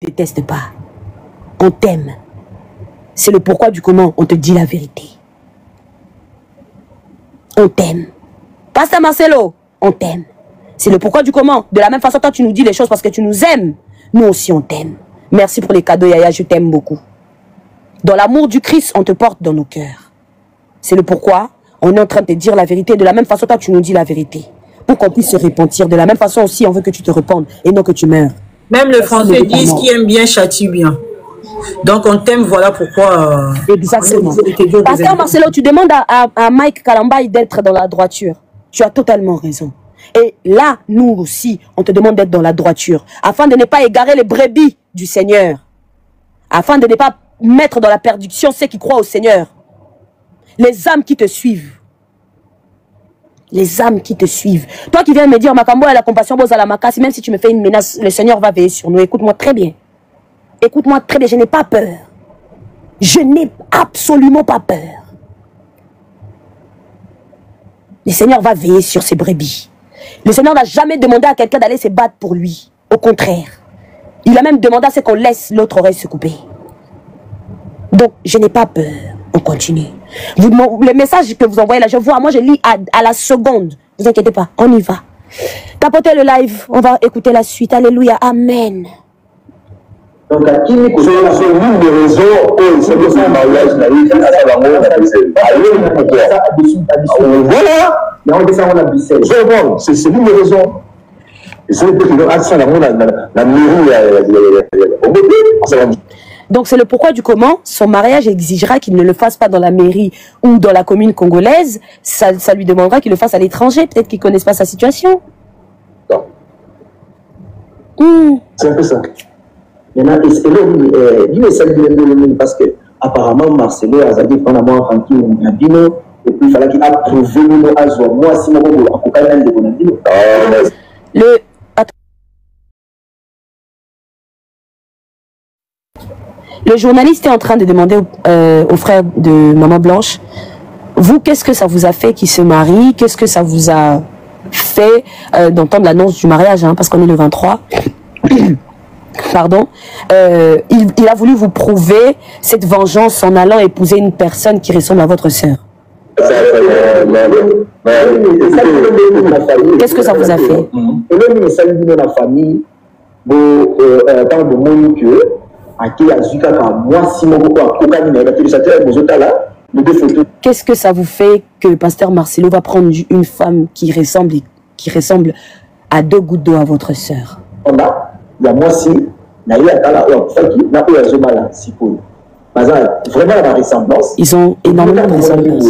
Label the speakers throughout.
Speaker 1: déteste pas. On t'aime. C'est le pourquoi du comment. On te dit la vérité. On t'aime. Pasteur Marcelo, on t'aime. C'est le pourquoi du comment. De la même façon, toi, tu nous dis les choses parce que tu nous aimes. Nous aussi, on t'aime. Merci pour les cadeaux, Yaya. Je t'aime beaucoup. Dans l'amour du Christ, on te porte dans nos cœurs. C'est le pourquoi on est en train de te dire la vérité. De la même façon, toi, tu nous dis la vérité. Pour qu'on puisse se repentir. De la même façon aussi, on veut que tu te repentes et non que tu meurs.
Speaker 2: Même les Français disent qui aime bien châtie bien. Donc on t'aime, voilà pourquoi.
Speaker 1: Exactement. Pasteur Marcelo, tu demandes à Mike Kalambaye d'être dans la droiture. Tu as totalement raison. Et là, nous aussi, on te demande d'être dans la droiture. Afin de ne pas égarer les brebis du Seigneur. Afin de ne pas mettre dans la perdition ceux qui croient au Seigneur. Les âmes qui te suivent. Les âmes qui te suivent. Toi qui viens me dire, Makambo a la compassion, Bozala Makasi, même si tu me fais une menace, le Seigneur va veiller sur nous. Écoute-moi très bien. Écoute-moi très bien, je n'ai pas peur. Je n'ai absolument pas peur. Le Seigneur va veiller sur ses brebis. Le Seigneur n'a jamais demandé à quelqu'un d'aller se battre pour lui. Au contraire. Il a même demandé à ce qu'on laisse l'autre oreille se couper. Donc, je n'ai pas peur. On continue. Le message que vous envoyez là, je vois, moi je lis à la seconde. Ne vous inquiétez pas, on y va. Tapotez le live, on va écouter la suite. Alléluia, amen.
Speaker 3: Donc, à qui nous connaissons l'une des raisons où c'est que son mariage n'a eu qu'à la voilà. Mais on descend la Bruxelles. C'est l'une des raisons. C'est la mairie.
Speaker 1: Donc c'est le pourquoi du comment. Son mariage exigera qu'il ne le fasse pas dans la mairie ou dans la commune congolaise. Ça lui demandera qu'il le fasse à l'étranger. Peut-être qu'ils ne connaissent pas sa situation.
Speaker 3: Non. C'est un peu ça. Maintenant, parce que apparemment Marcelo a dit qu'on a moins tranquille, on a dit non, et puis il fallait qu'il approuve nous à Zoa. Moi, si moi,
Speaker 1: le journaliste est en train de demander au frère de Maman Blanche, vous, qu'est-ce que ça vous a fait qu'il se marie? Qu'est-ce que ça vous a fait d'entendre l'annonce du mariage, hein, parce qu'on est le 23 Pardon. Il a voulu vous prouver cette vengeance en allant épouser une personne qui ressemble à votre sœur. Qu'est-ce que ça vous a fait? Qu'est-ce que ça vous fait que Pasteur Marcelo va prendre une femme qui ressemble à 2 gouttes d'eau à votre sœur?
Speaker 3: Il y a moi aussi, vraiment la ressemblance.
Speaker 1: Ils ont énormément de ressemblance.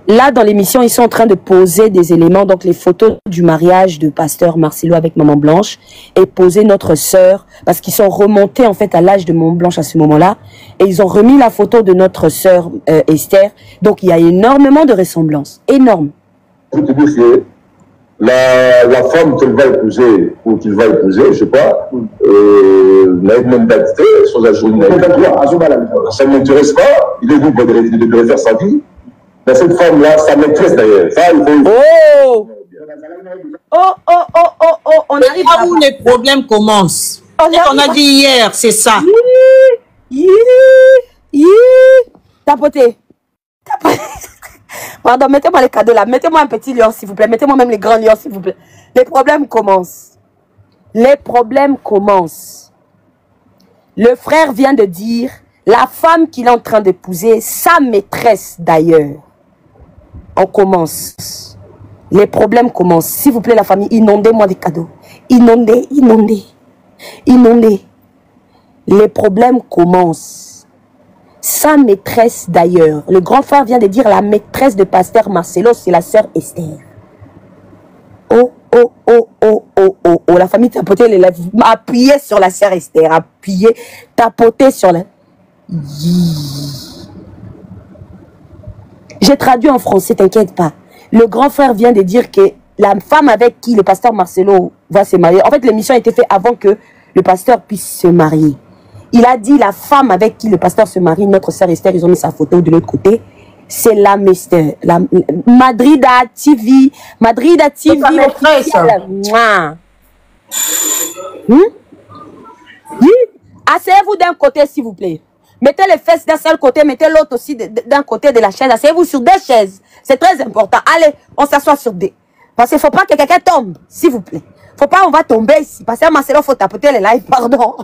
Speaker 1: Là, dans l'émission, ils sont en train de poser des éléments, donc les photos du mariage de Pasteur Marcelo avec Maman Blanche, et poser notre sœur, parce qu'ils sont remontés en fait à l'âge de Maman Blanche à ce moment-là, et ils ont remis la photo de notre sœur Esther. Donc il y a énormément de ressemblances, énorme.
Speaker 3: La femme qu'elle va épouser, ou qu'il va épouser, je ne sais pas, n'a même d'identité, sans ajouter. Ça ne m'intéresse pas, il est libre de faire sa vie. Mais cette femme-là, ça m'intéresse d'ailleurs.
Speaker 1: Oh, on arrive
Speaker 2: là où les problèmes commencent. On a dit hier, c'est ça.
Speaker 1: Tapotez. Pardon, mettez-moi les cadeaux là. Mettez-moi un petit lion, s'il vous plaît. Mettez-moi même les grands lions, s'il vous plaît. Les problèmes commencent. Les problèmes commencent. Le frère vient de dire, la femme qu'il est en train d'épouser, sa maîtresse d'ailleurs. On commence. Les problèmes commencent. S'il vous plaît, la famille, inondez-moi des cadeaux. Inondez, inondez. Inondez. Les problèmes commencent. Sa maîtresse d'ailleurs, le grand frère vient de dire la maîtresse de Pasteur Marcelo, c'est la sœur Esther. Oh, oh, oh, oh, oh, oh, oh. La famille tapotait les lèvres, appuyez sur la sœur Esther, appuyez, tapotez sur la... J'ai traduit en français, t'inquiète pas. Le grand frère vient de dire que la femme avec qui le pasteur Marcelo va se marier, en fait l'émission a été faite avant que le pasteur puisse se marier. Il a dit la femme avec qui le pasteur se marie, notre sœur Esther, ils ont mis sa photo de l'autre côté. C'est la Mister. Madrida TV. Madrida TV. Asseyez-vous d'un côté, s'il vous plaît. Mettez les fesses d'un seul côté, mettez l'autre aussi d'un côté de la chaise. Asseyez-vous sur des chaises. C'est très important. Allez, on s'assoit sur des. Parce qu'il ne faut pas que quelqu'un tombe, s'il vous plaît. Faut pas, on va tomber ici. Parce que Marcelo, il faut tapoter les lives, pardon.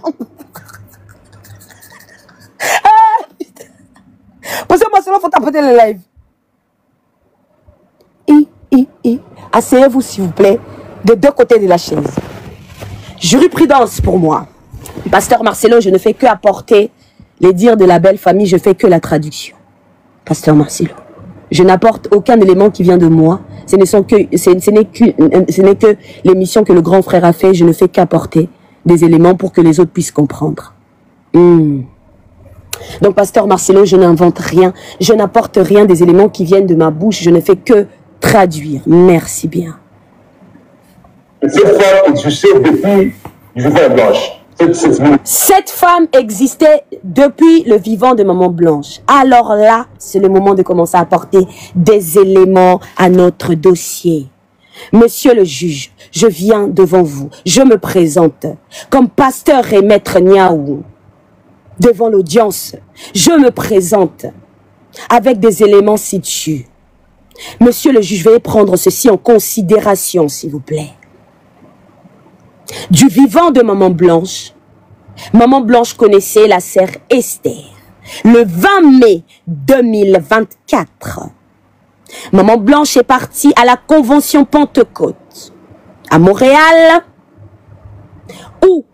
Speaker 1: Parce que Marcelo, il faut tapoter les lives. Asseyez-vous, s'il vous plaît, de deux côtés de la chaise. Jurisprudence pour moi. Pasteur Marcelo, je ne fais que apporter les dires de la belle famille, je fais que la traduction. Pasteur Marcelo, je n'apporte aucun élément qui vient de moi. Ce n'est que l'émission que le grand frère a fait. Je ne fais qu'apporter des éléments pour que les autres puissent comprendre. Donc, Pasteur Marcelo, je n'invente rien. Je n'apporte rien des éléments qui viennent de ma bouche. Je ne fais que traduire. Merci bien.
Speaker 3: Cette femme existait depuis le vivant Blanche.
Speaker 1: Cette femme existait depuis le vivant de Maman Blanche. Alors là, c'est le moment de commencer à apporter des éléments à notre dossier. Monsieur le juge, je viens devant vous. Je me présente comme pasteur et maître Niaou. Devant l'audience, je me présente avec des éléments ci-dessus. Monsieur le juge, veuillez prendre ceci en considération, s'il vous plaît. Du vivant de Maman Blanche connaissait la sœur Esther. Le 20 mai 2024, Maman Blanche est partie à la convention Pentecôte à Montréal, où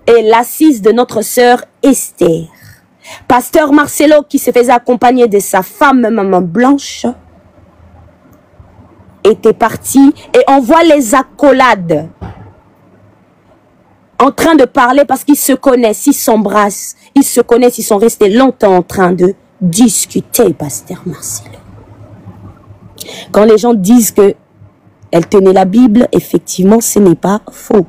Speaker 1: est l'assise de notre sœur Esther. Pasteur Marcelo, qui se faisait accompagner de sa femme Maman Blanche, était parti et on voit les accolades en train de parler parce qu'ils se connaissent, ils s'embrassent, ils se connaissent, ils sont restés longtemps en train de discuter, Pasteur Marcelo. Quand les gens disent que elle tenait la Bible, effectivement, ce n'est pas faux.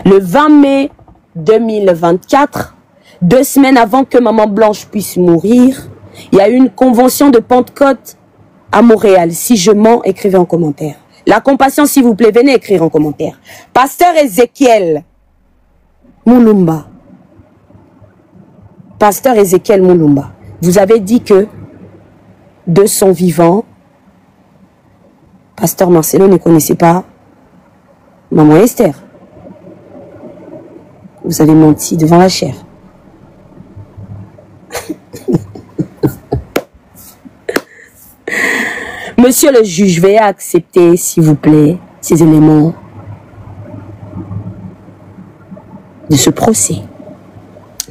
Speaker 1: Le 20 mai 2024, 2 semaines avant que Maman Blanche puisse mourir, il y a eu une convention de Pentecôte à Montréal. Si je mens, écrivez en commentaire. La compassion, s'il vous plaît, venez écrire en commentaire. Pasteur Ézéchiel Moulumba. Pasteur Ézéchiel Moulumba. Vous avez dit que de son vivant, Pasteur Marcelo ne connaissait pas Maman Esther. Vous avez menti devant la chair. Monsieur le juge, veuillez accepter, s'il vous plaît, ces éléments de ce procès.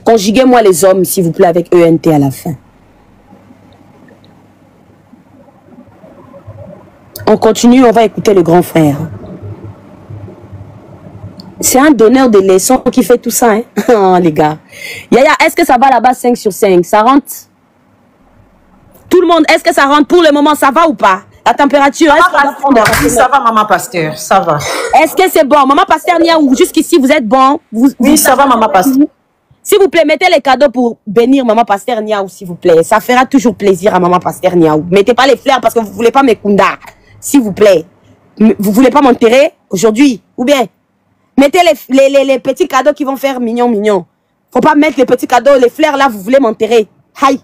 Speaker 1: Conjuguez-moi les hommes, s'il vous plaît, avec ENT à la fin. On continue, on va écouter le grand frère. C'est un donneur de leçons qui fait tout ça, hein? Oh, les gars. Yaya, est-ce que ça va là-bas 5 sur 5? Ça rentre? Tout le monde, est-ce que ça rentre pour le moment? Ça va ou pas? La température, est-ce que
Speaker 2: ça va, Maman Pasteur, ça va.
Speaker 1: Est-ce que c'est bon? Maman Pasteur Niaou, jusqu'ici, vous êtes bon?
Speaker 2: Oui, ça va, Maman Pasteur.
Speaker 1: S'il vous plaît, mettez les cadeaux pour bénir Maman Pasteur Niaou, s'il vous plaît. Ça fera toujours plaisir à Maman Pasteur Niaou. Mettez pas les fleurs parce que vous ne voulez pas mes kunda. S'il vous plaît. Vous voulez pas m'enterrer aujourd'hui? Ou bien, mettez les petits cadeaux qui vont faire mignon. Faut pas mettre les petits cadeaux, les fleurs là, vous voulez m'enterrer. Aïe.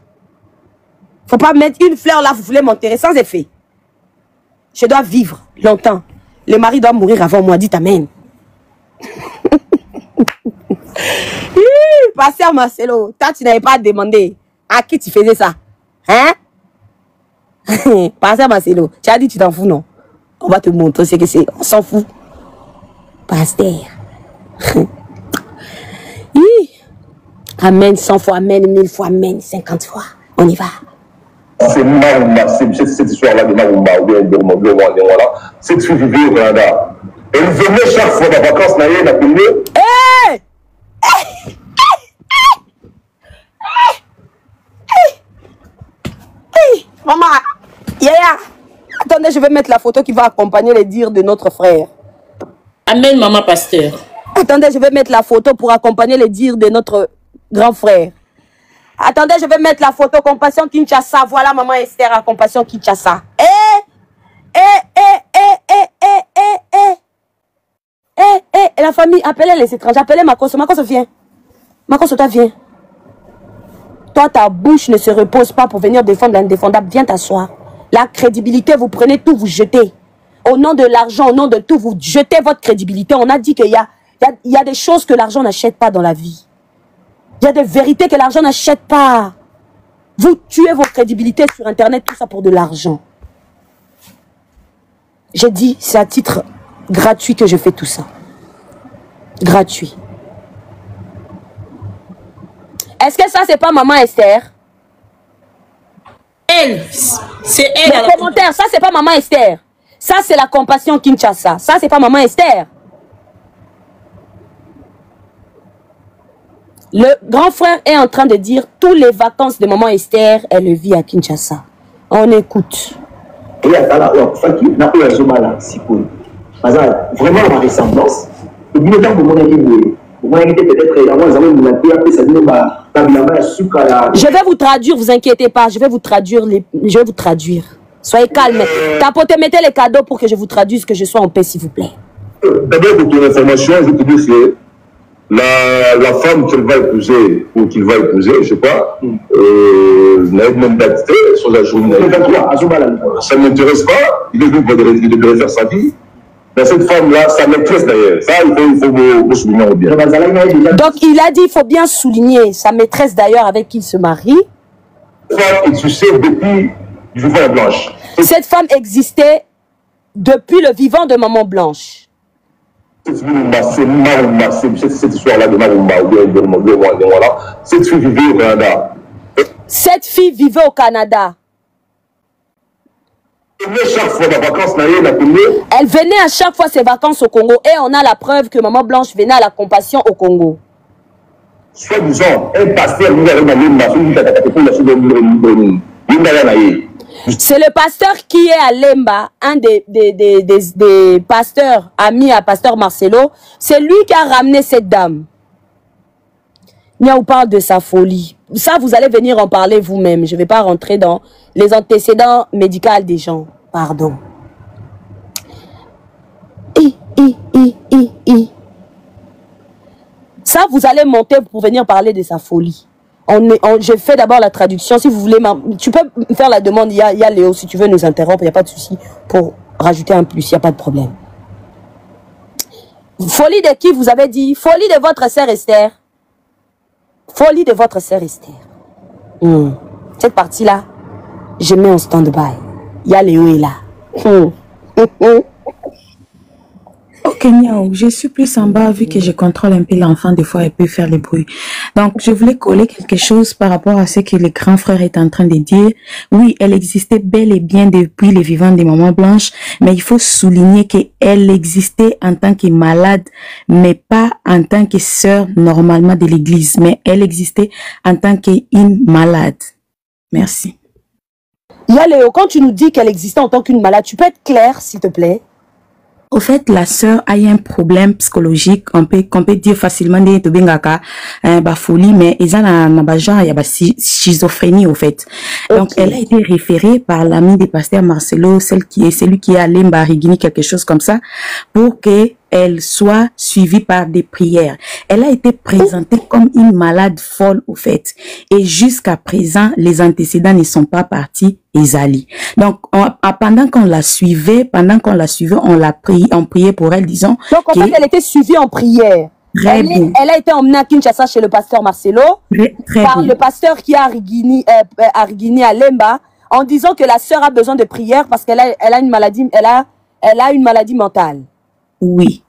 Speaker 1: Faut pas mettre une fleur là, vous voulez m'enterrer sans effet. Je dois vivre longtemps. Le mari doit mourir avant moi. Dites amen. Pasteur Marcelo, toi tu n'avais pas demandé à qui tu faisais ça. Hein? Pasteur Marcelo, tu as dit tu t'en fous, non? On va te montrer ce que c'est. On s'en fout. Pasteur. Amen 100 fois, amen 1000 fois, amen 50 fois. On y va.
Speaker 3: C'est Maroumba, cette histoire-là de Maroumba, ou bien de voilà. Cette fille vivait au Canada. Elle venait chaque fois de vacances, elle appelait.
Speaker 1: Hey! Maman, Yaya, attendez, je vais mettre la photo qui va accompagner les dires de notre frère.
Speaker 2: Amen, Maman Pasteur.
Speaker 1: Attendez, je vais mettre la photo pour accompagner les dires de notre grand frère. Attendez, je vais mettre la photo Compassion Kinshasa. Voilà maman Esther à Compassion Kinshasa. Et la famille, appelez les étrangers, appelez Makoso. Makoso, viens. Makoso, toi, viens. Toi, ta bouche ne se repose pas pour venir défendre l'indéfendable. Viens t'asseoir. La crédibilité, vous prenez tout, vous jetez. Au nom de l'argent, au nom de tout, vous jetez votre crédibilité. On a dit qu'il y a des choses que l'argent n'achète pas dans la vie. Il y a des vérités que l'argent n'achète pas. Vous tuez vos crédibilités sur Internet, tout ça pour de l'argent. J'ai dit, c'est à titre gratuit que je fais tout ça. Gratuit. Est-ce que ça, c'est pas maman Esther?
Speaker 2: Elle, c'est elle.
Speaker 1: Les commentaires, ça, c'est pas maman Esther. Ça, c'est la Compassion Kinshasa. Ça, c'est pas maman Esther. Le grand frère est en train de dire tous les vacances de maman Esther, elle le vit à Kinshasa. On écoute.
Speaker 4: Vraiment la ressemblance.
Speaker 1: Je vais vous traduire, vous inquiétez pas, je vais vous traduire. Soyez calme. Tapotez, mettez les cadeaux pour que je vous traduise, que je sois en paix, s'il vous plaît.
Speaker 3: D'abord, pour ton information, je te dis que la femme qu'elle va épouser, ou qu'il va épouser, je sais pas, n'a même d'identité, sur la journée. Ça ne m'intéresse pas, il devrait faire sa vie. Mais cette femme-là, sa maîtresse d'ailleurs, ça, il faut me souligner bien.
Speaker 1: Donc, il a dit, il faut bien souligner sa maîtresse d'ailleurs avec qui il se marie.
Speaker 3: Cette femme existait depuis le vivant Blanche.
Speaker 1: Cette femme existait depuis le vivant de Maman Blanche.
Speaker 3: Cette histoire-là de Marumba, cette fille vivait au Canada.
Speaker 1: Cette fille vivait au Canada. Elle venait à chaque fois ses vacances au Congo. Et on a la preuve que Maman Blanche venait à la Compassion au Congo.
Speaker 3: Soi-disant, un pasteur
Speaker 1: c'est le pasteur qui est à Lemba, un des pasteurs amis à pasteur Marcelo. C'est lui qui a ramené cette dame. Nia vous parle de sa folie. Ça, vous allez venir en parler vous-même. Je ne vais pas rentrer dans les antécédents médicaux des gens. Pardon. Ça, vous allez monter pour venir parler de sa folie. Je fais d'abord la traduction. Si vous voulez, tu peux me faire la demande. Il y a Léo, si tu veux nous interrompre, il n'y a pas de souci pour rajouter un plus. Il n'y a pas de problème. Folie de qui vous avez dit? Folie de votre sœur Esther. Folie de votre sœur Esther. Cette partie-là, je mets en stand-by. Il y a Léo est là.
Speaker 5: Ok, Niao, je suis plus en bas vu que je contrôle un peu l'enfant, des fois elle peut faire le bruit. Donc, je voulais coller quelque chose par rapport à ce que le grand frère est en train de dire. Oui, elle existait bel et bien depuis les vivants des Mamans Blanches, mais il faut souligner qu'elle existait en tant que malade, mais pas en tant que sœur normalement de l'église, mais elle existait en tant qu'une malade. Merci.
Speaker 1: Ya Léo, quand tu nous dis qu'elle existait en tant qu'une malade, tu peux être clair, s'il te plaît?
Speaker 5: Au fait, la sœur a eu un problème psychologique, qu'on peut dire facilement de folie, mais ils ont la schizophrénie, au fait. Okay. Donc, elle a été référée par l'ami du pasteur Marcelo, celui qui est à Lemba, Rigini, quelque chose comme ça, pour que elle soit suivie par des prières. Elle a été présentée comme une malade folle, au fait. Et jusqu'à présent, les antécédents ne sont pas partis Ezali. Donc, pendant qu'on la suivait, on priait pour elle, disons.
Speaker 1: Donc, en fait, elle était suivie en prière. Elle a été emmenée à Kinshasa chez le pasteur Marcelo, par le pasteur qui est à Rigini, à Lemba, en disant que la sœur a besoin de prière parce qu'elle a une maladie, elle a une maladie mentale.
Speaker 5: Oui.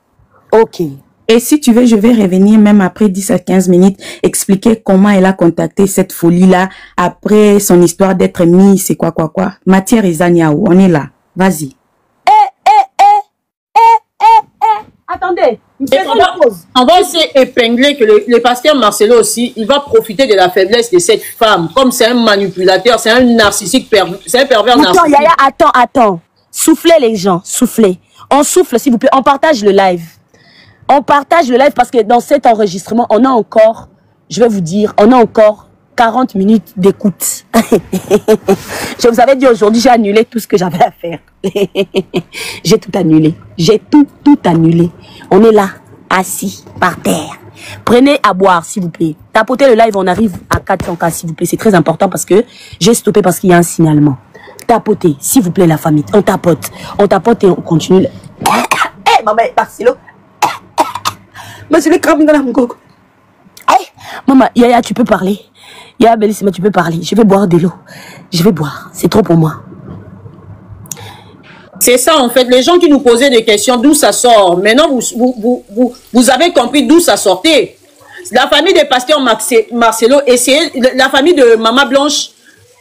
Speaker 1: Ok.
Speaker 5: Et si tu veux, je vais revenir même après 10 à 15 minutes, expliquer comment elle a contacté cette folie-là après son histoire d'être mise, c'est quoi. Matière et Zaniaou, on est là. Vas-y.
Speaker 1: Attendez.
Speaker 2: On va aussi épingler que le pasteur Marcelo aussi, il va profiter de la faiblesse de cette femme. Comme c'est un manipulateur, c'est un narcissique, c'est un pervers narcissique.
Speaker 1: Yaya, attends. Soufflez les gens, soufflez. On souffle, s'il vous plaît. On partage le live. On partage le live parce que dans cet enregistrement, on a encore, je vais vous dire, on a encore 40 minutes d'écoute. Je vous avais dit aujourd'hui, j'ai annulé tout ce que j'avais à faire. J'ai tout annulé. J'ai tout annulé. On est là, assis, par terre. Prenez à boire, s'il vous plaît. Tapotez le live, on arrive à 400K, s'il vous plaît. C'est très important parce que j'ai stoppé parce qu'il y a un signalement. Tapotez, s'il vous plaît, la famille. On tapote et on continue. Eh, maman, Marcelo. Marcelo, crame dans la mougogo. Eh, maman, Yaya, tu peux parler. Yaya, Bellissima, tu peux parler. Je vais boire de l'eau. Je vais boire. C'est trop pour moi.
Speaker 2: C'est ça, en fait. Les gens qui nous posaient des questions, d'où ça sort. Maintenant, vous avez compris d'où ça sortait. La famille des pasteurs Marcelo, la famille de Maman Blanche,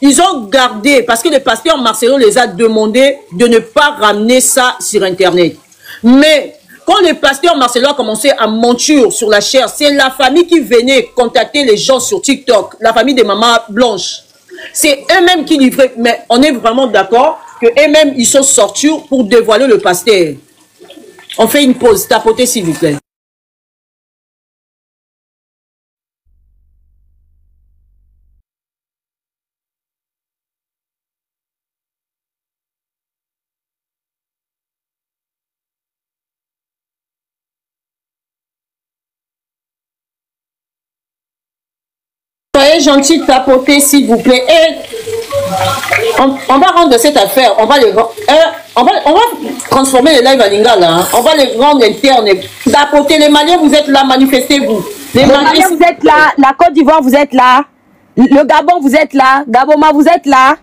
Speaker 2: ils ont gardé, parce que le pasteur Marcelo les a demandé de ne pas ramener ça sur Internet. Mais quand le pasteur Marcelo a commencé à mentir sur la chair, c'est la famille qui venait contacter les gens sur TikTok, la famille de Maman Blanche. C'est eux-mêmes qui livraient. Mais on est vraiment d'accord que eux-mêmes, ils sont sortis pour dévoiler le pasteur. On fait une pause. Tapotez, s'il vous plaît. Soyez gentils, tapotez, s'il vous plaît. Et on va rendre cette affaire. On va transformer les lives à Lingala. Hein. On va les rendre internes. Tapoter les Maliens, vous êtes là, manifestez-vous. Les
Speaker 1: Maliens, vous êtes là. La Côte d'Ivoire, vous êtes là. Le Gabon, vous êtes là. Gaboma, vous êtes là.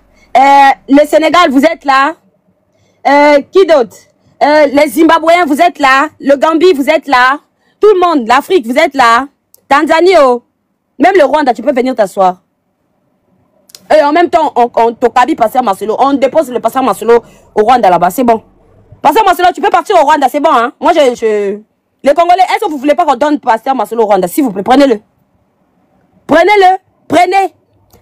Speaker 1: Le Sénégal, vous êtes là. Qui d'autre? Les Zimbabwéens, vous êtes là. Le Gambie, vous êtes là. Tout le monde, l'Afrique, vous êtes là. Tanzanie, oh. Même le Rwanda, tu peux venir t'asseoir. Et en même temps, on Tokabi, pasteur Marcelo. On dépose le pasteur Marcelo au Rwanda là-bas. C'est bon. Pasteur Marcelo, tu peux partir au Rwanda, c'est bon. Hein? Moi, les Congolais, est-ce que vous ne voulez pas qu'on donne pasteur Marcelo au Rwanda? S'il vous plaît, prenez-le. Prenez-le. Prenez.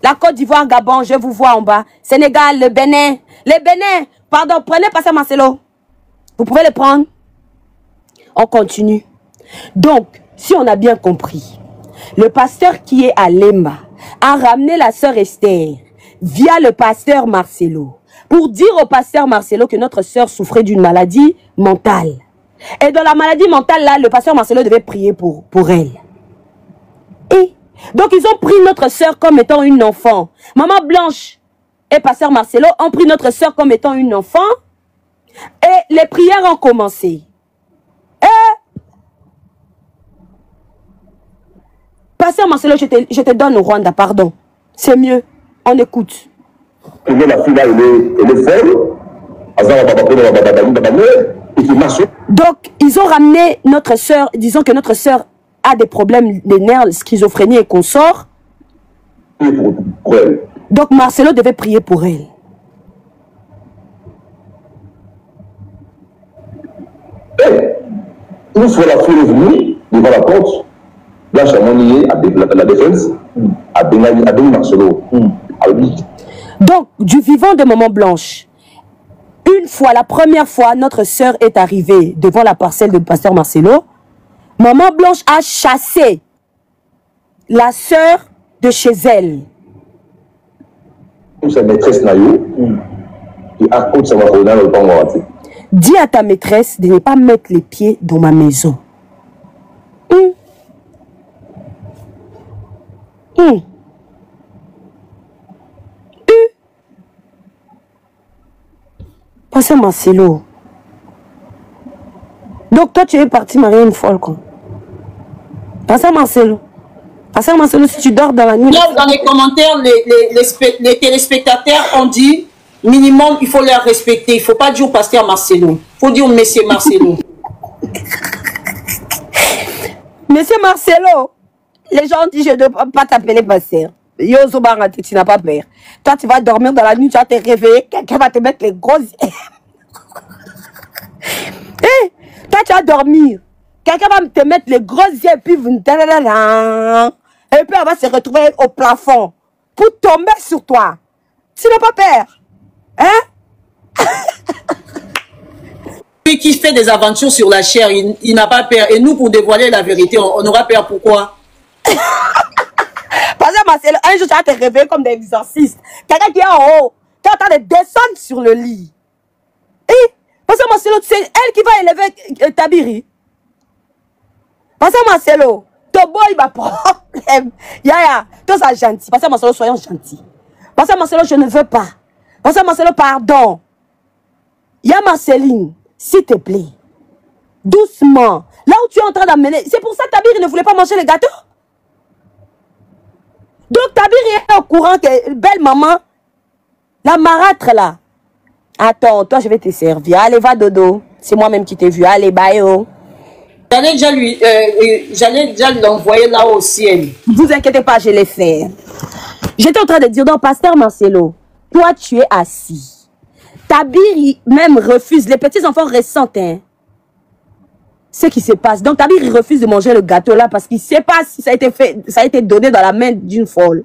Speaker 1: La Côte d'Ivoire, Gabon, je vous vois en bas. Sénégal, le Bénin. Les Bénin. Pardon, prenez pasteur Marcelo. Vous pouvez le prendre. On continue. Donc, si on a bien compris, le pasteur qui est à Lemba a ramené la sœur Esther via le pasteur Marcelo pour dire au pasteur Marcelo que notre sœur souffrait d'une maladie mentale. Et dans la maladie mentale, là, le pasteur Marcelo devait prier pour elle. Et donc, ils ont pris notre sœur comme étant une enfant. Maman Blanche et pasteur Marcelo ont pris notre sœur comme étant une enfant. Et les prières ont commencé. Pasteur Marcelo, je te donne au Rwanda, pardon. C'est mieux. On écoute.
Speaker 3: La fille là, elle est folle.
Speaker 1: Donc, ils ont ramené notre sœur, disons que notre sœur a des problèmes de nerfs, schizophrénie et consort. Donc, Marcelo devait prier pour elle.
Speaker 3: Une fois la fille est venue devant la porte, là, Chamonier, la défense, a béni Marcelo.
Speaker 1: Donc, du vivant de Maman Blanche, une fois, la première fois, notre sœur est arrivée devant la parcelle de pasteur Marcelo. Maman Blanche a chassé la sœur de chez elle.
Speaker 3: Sa maîtresse Nayo, qui a contre sa marouna le temps.
Speaker 1: Dis à ta maîtresse de ne pas mettre les pieds dans ma maison. Pasteur Marcelo. Donc toi tu es parti marier une folle quoi. Pasteur Marcelo. Pasteur Marcelo, si tu dors dans la nuit.
Speaker 2: Là, dans les commentaires, les téléspectateurs ont dit minimum, il faut les respecter. Il ne faut pas dire pasteur Marcelo. Il faut dire monsieur Marcelo.
Speaker 1: Monsieur Marcelo, les gens disent je ne dois pas t'appeler pasteur. Yo Zobarate, tu n'as pas peur. Toi, tu vas dormir dans la nuit, tu vas te réveiller, quelqu'un va te mettre les grosses... Hey, toi, tu vas dormir. Quelqu'un va te mettre les grosses yeux et puis... Et puis, elle va se retrouver au plafond pour tomber sur toi. Tu n'as pas peur. Hein?
Speaker 2: Lui qui fait des aventures sur la chair, il n'a pas peur. Et nous, pour dévoiler la vérité, on aura peur. Pourquoi?
Speaker 1: Parce Pasteur Marcelo, un jour, tu vas te réveiller comme des exorcistes. Quelqu'un qui est en haut, qui est en train de descendre sur le lit. Et, Pasteur Marcelo, c'est elle qui va élever Tabiri. Pasteur Marcelo, ton boy, il va problème. Yaya, toi, c'est gentil. Pasteur Marcelo, soyons gentils. Pasteur Marcelo, je ne veux pas. Pasteur Marcelo, pardon. Y'a Marceline, s'il te plaît. Doucement. Là où tu es en train d'amener. C'est pour ça que Tabiri ne voulait pas manger le gâteau. Donc Tabiri est au courant que belle maman, la marâtre là. Attends, toi je vais te servir. Allez, va dodo. C'est moi-même qui t'ai vu. Allez, bye oh.
Speaker 2: J'allais déjà l'envoyer là au ciel.
Speaker 1: Ne vous inquiétez pas, je l'ai fait. J'étais en train de dire, donc Pasteur Marcelo, toi tu es assis. Tabiri même refuse. Les petits enfants ressentent ce qui se passe. Donc Tabiri refuse de manger le gâteau là parce qu'il ne sait pas si ça a été fait, ça a été donné dans la main d'une folle.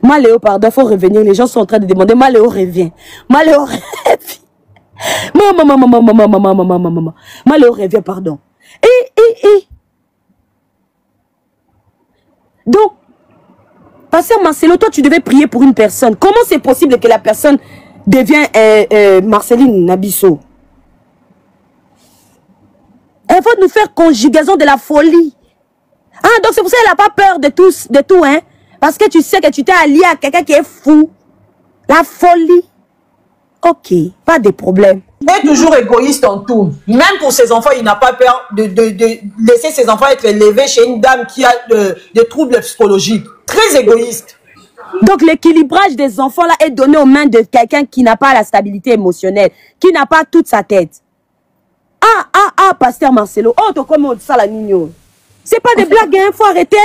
Speaker 1: Maléo, pardon, il faut revenir. Les gens sont en train de demander. Maléo revient. Maléo revient. Maman. Maléo revient, pardon. Donc, Pasteur Marcelo, toi tu devais prier pour une personne. Comment c'est possible que la personne devienne Marceline Nabisso? Elle va nous faire conjugaison de la folie. Ah, donc c'est pour ça qu'elle n'a pas peur de tout, hein. Parce que tu sais que tu t'es allié à quelqu'un qui est fou. La folie. Ok, pas de problème.
Speaker 2: Il est toujours égoïste en tout. Même pour ses enfants, il n'a pas peur de laisser ses enfants être élevés chez une dame qui a des troubles psychologiques. Très égoïste.
Speaker 1: Donc l'équilibrage des enfants là est donné aux mains de quelqu'un qui n'a pas la stabilité émotionnelle, qui n'a pas toute sa tête. Pasteur Marcelo. Oh, t'as comment ça la nino? C'est pas des blagues, hein, faut arrêter.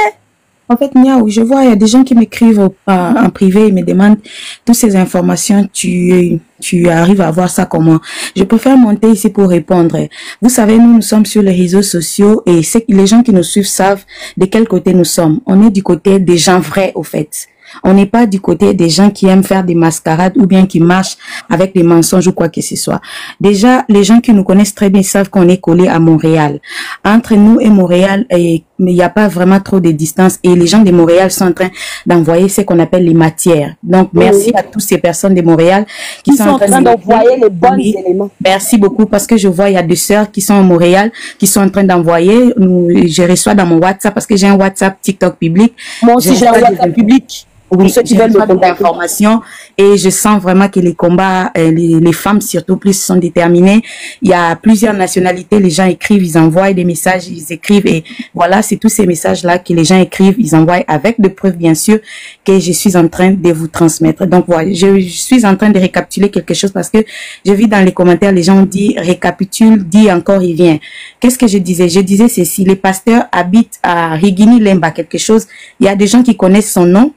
Speaker 5: En fait, Niaou, je vois, il y a des gens qui m'écrivent en privé et me demandent toutes ces informations. Tu arrives à voir ça comment? Je préfère monter ici pour répondre. Vous savez, nous sommes sur les réseaux sociaux et les gens qui nous suivent savent de quel côté nous sommes. On est du côté des gens vrais, au fait. On n'est pas du côté des gens qui aiment faire des mascarades ou bien qui marchent avec des mensonges ou quoi que ce soit. Déjà, les gens qui nous connaissent très bien savent qu'on est collé à Montréal. Entre nous et Montréal, mais il n'y a pas vraiment trop de distance et les gens de Montréal sont en train d'envoyer ce qu'on appelle les matières. Donc, merci à toutes ces personnes de Montréal qui sont en train
Speaker 1: d'envoyer les bons éléments.
Speaker 5: Merci beaucoup parce que je vois, il y a deux sœurs qui sont à Montréal qui sont en train d'envoyer. Je reçois dans mon WhatsApp parce que j'ai un WhatsApp TikTok public.
Speaker 1: Moi aussi, j'ai un WhatsApp public.
Speaker 5: Oui, ceux qui veulent me donner d'informations et je sens vraiment que les combats, les femmes surtout plus sont déterminées. Il y a plusieurs nationalités, les gens écrivent, ils envoient des messages, ils écrivent et voilà, c'est tous ces messages-là que les gens écrivent, ils envoient avec des preuves bien sûr que je suis en train de vous transmettre. Donc voilà, je suis en train de récapituler quelque chose parce que je vis dans les commentaires, les gens disent récapitule, dit encore, il vient. Qu'est-ce que je disais? Je disais c'est si les pasteurs habitent à Rigini Lemba quelque chose, il y a des gens qui connaissent son nom.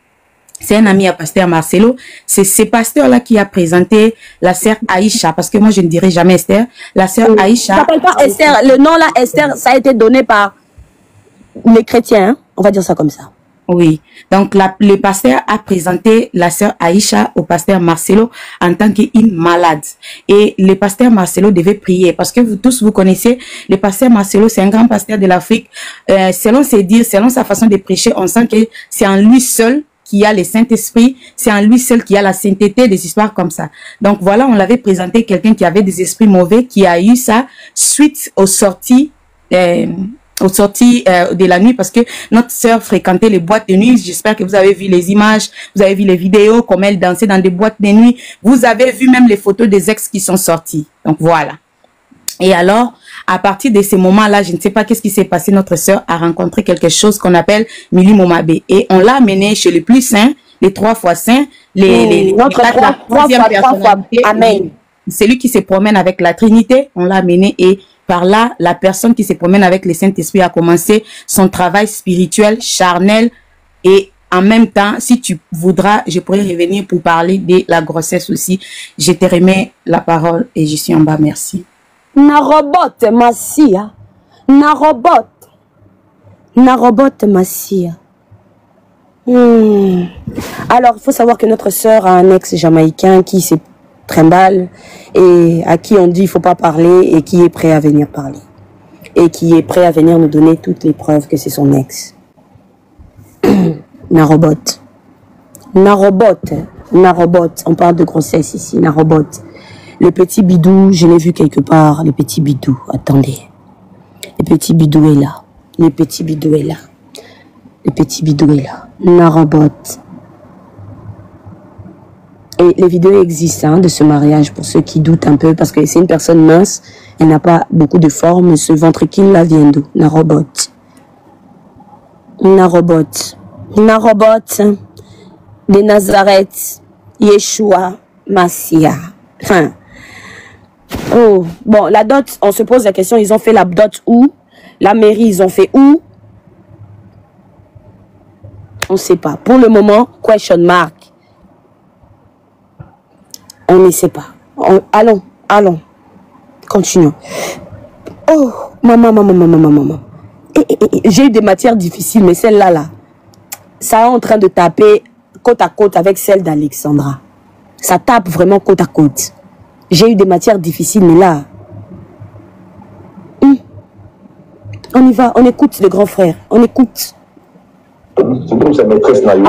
Speaker 5: C'est un ami à Pasteur Marcelo. C'est ce pasteur-là qui a présenté la sœur Aïcha. Parce que moi, je ne dirais jamais Esther. La sœur Aïcha.
Speaker 1: Ça s'appelle pas Esther. Le nom là, Esther, ça a été donné par les chrétiens. Hein? On va dire ça comme ça.
Speaker 5: Oui. Donc, le pasteur a présenté la sœur Aïcha au pasteur Marcelo en tant qu'une malade. Et le pasteur Marcelo devait prier. Parce que vous tous, vous connaissez, le pasteur Marcelo, c'est un grand pasteur de l'Afrique. Selon ses dires, selon sa façon de prêcher, on sent que c'est en lui seul qui a le Saint-Esprit, c'est en lui seul qui a la sainteté, des histoires comme ça. Donc voilà, on l'avait présenté quelqu'un qui avait des esprits mauvais, qui a eu ça suite aux sorties de la nuit, parce que notre sœur fréquentait les boîtes de nuit. J'espère que vous avez vu les images, vous avez vu les vidéos, comme elle dansait dans des boîtes de nuit. Vous avez vu même les photos des ex qui sont sortis. Donc voilà. Et alors, à partir de ces moments-là, je ne sais pas qu'est-ce qui s'est passé. Notre sœur a rencontré quelque chose qu'on appelle Mili Momabe. Et on l'a amené chez les plus saints, les 3 fois saints,
Speaker 1: la troisième personnalité. Amen.
Speaker 5: Celui qui se promène avec la Trinité, on l'a amené et par là, la personne qui se promène avec le Saint-Esprit a commencé son travail spirituel, charnel et en même temps, si tu voudras, je pourrais revenir pour parler de la grossesse aussi. Je te remets la parole et je suis en bas. Merci.
Speaker 1: Narobot Massia. Narobot Massia. Alors, il faut savoir que notre sœur a un ex-jamaïcain qui se trimballe et à qui on dit il ne faut pas parler et qui est prêt à venir parler. Et qui est prêt à venir nous donner toutes les preuves que c'est son ex. Narobot. On parle de grossesse ici. Narobot. Le petit bidou, je l'ai vu quelque part. Le petit bidou, attendez. Le petit bidou est là. Narobot. Et les vidéos existent de ce mariage pour ceux qui doutent un peu parce que c'est une personne mince, elle n'a pas beaucoup de forme, ce ventricule là vient d'où? Narobot, de Nazareth, Yeshua, Massia. Enfin, oh, bon, la dot, on se pose la question, ils ont fait la dot où? La mairie, ils ont fait où? On ne sait pas. Pour le moment, question mark. On ne sait pas. Allons. Continuons. Oh, maman. J'ai eu des matières difficiles, mais celle-là, ça est en train de taper côte à côte avec celle d'Alexandra. Ça tape vraiment côte à côte. J'ai eu des matières difficiles, mais là... On y va, on écoute le grand frère. On écoute. En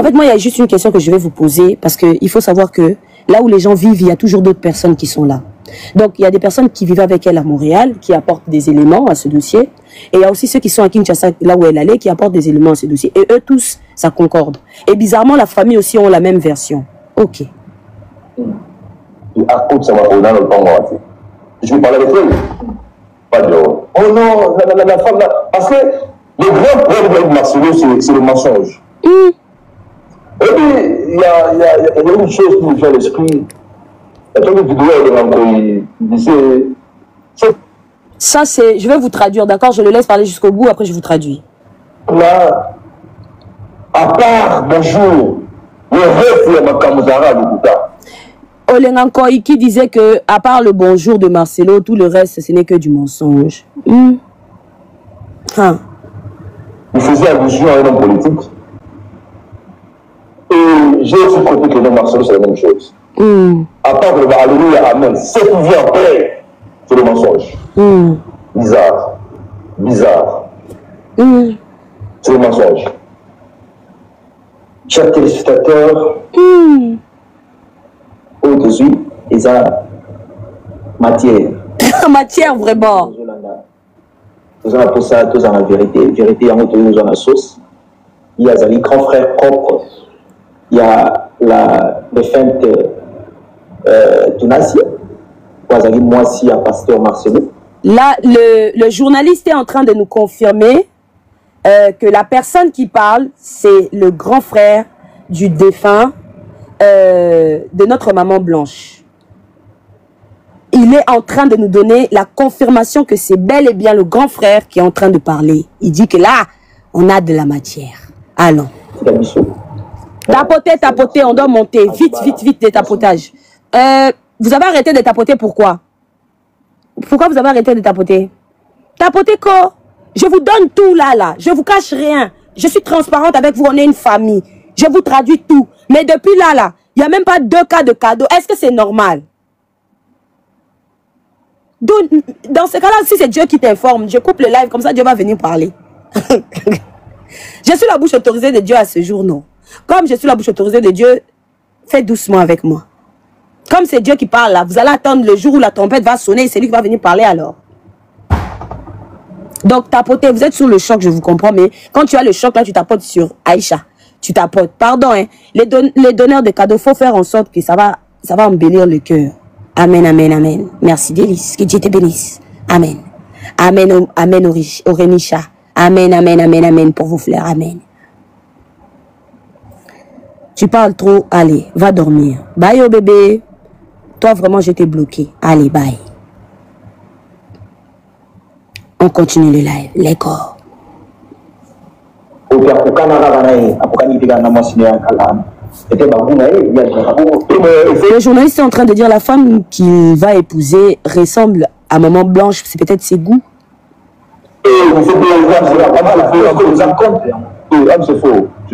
Speaker 1: fait, moi, il y a juste une question que je vais vous poser, parce qu'il faut savoir que là où les gens vivent, il y a toujours d'autres personnes qui sont là. Donc, il y a des personnes qui vivent avec elle à Montréal, qui apportent des éléments à ce dossier. Et il y a aussi ceux qui sont à Kinshasa, là où elle allait, qui apportent des éléments à ce dossier. Et eux tous, ça concorde. Et bizarrement, la famille aussi ont la même version. Ok.
Speaker 3: Je vais parler avec elle. Pas de... Oh non, la femme là. Parce que le grand problème de Marcelo, c'est le mensonge. Et puis, il y a une chose qui me fait à l'esprit. Il y a une vidéo il disait...
Speaker 1: Ça, c'est... Je vais vous traduire, d'accord? Je le laisse parler jusqu'au bout, après je vous traduis.
Speaker 3: Là, à part bonjour, le reste, il y a ma Kamuzara, le Bouddha.
Speaker 1: Olengankoy qui disait que, à part le bonjour de Marcelo, tout le reste, ce n'est que du mensonge.
Speaker 3: Il faisait allusion à un homme politique. Et j'ai aussi compris que le nom Marcelo, c'est la même chose. À part le Alléluia, Amen. Ce qui vient après, c'est le mensonge. Bizarre. C'est le mensonge. Chers téléspectateurs, au-dessus, ils ont matière.
Speaker 1: Matière, vraiment.
Speaker 3: Nous avons pour ça, tous en la vérité. Vérité, en nous avons la sauce. Il y a les grands frères propres. Il y a la défunte Tunasia. Il y a moi aussi, à Pasteur Marcelo.
Speaker 1: Là, le journaliste est en train de nous confirmer que la personne qui parle, c'est le grand frère du défunt de notre maman Blanche. Il est en train de nous donner la confirmation que c'est bel et bien le grand frère qui est en train de parler. Il dit que là, on a de la matière. Allons. Tapoter, on doit monter. Vite, des tapotages. Vous avez arrêté de tapoter, pourquoi? Pourquoi vous avez arrêté de tapoter? Tapoter quoi? Je vous donne tout là. Je vous cache rien. Je suis transparente avec vous, on est une famille. Je vous traduis tout. Mais depuis là, il n'y a même pas 2 cas de cadeau. Est-ce que c'est normal? Dans ce cas-là, si c'est Dieu qui t'informe, je coupe le live, comme ça Dieu va venir parler. Je suis la bouche autorisée de Dieu à ce jour, non. Comme je suis la bouche autorisée de Dieu, faites doucement avec moi. Comme c'est Dieu qui parle là, vous allez attendre le jour où la trompette va sonner et c'est lui qui va venir parler alors. Donc tapotez, vous êtes sur le choc, je vous comprends, mais quand tu as le choc là, tu tapotes sur Aïcha. Tu tapotes, pardon, hein. Les donneurs de cadeaux, il faut faire en sorte que ça va embellir le cœur. Amen. Merci Délice, que Dieu te bénisse. Amen. Amen Orenisha. Amen pour vos fleurs, amen. Tu parles trop, allez, va dormir. Bye bébé. Toi vraiment je t'ai bloqué. Allez, bye. On continue le live, les corps. Le journaliste est en train de dire la femme qu'il va épouser ressemble à Maman Blanche, c'est peut-être ses goûts.
Speaker 3: Je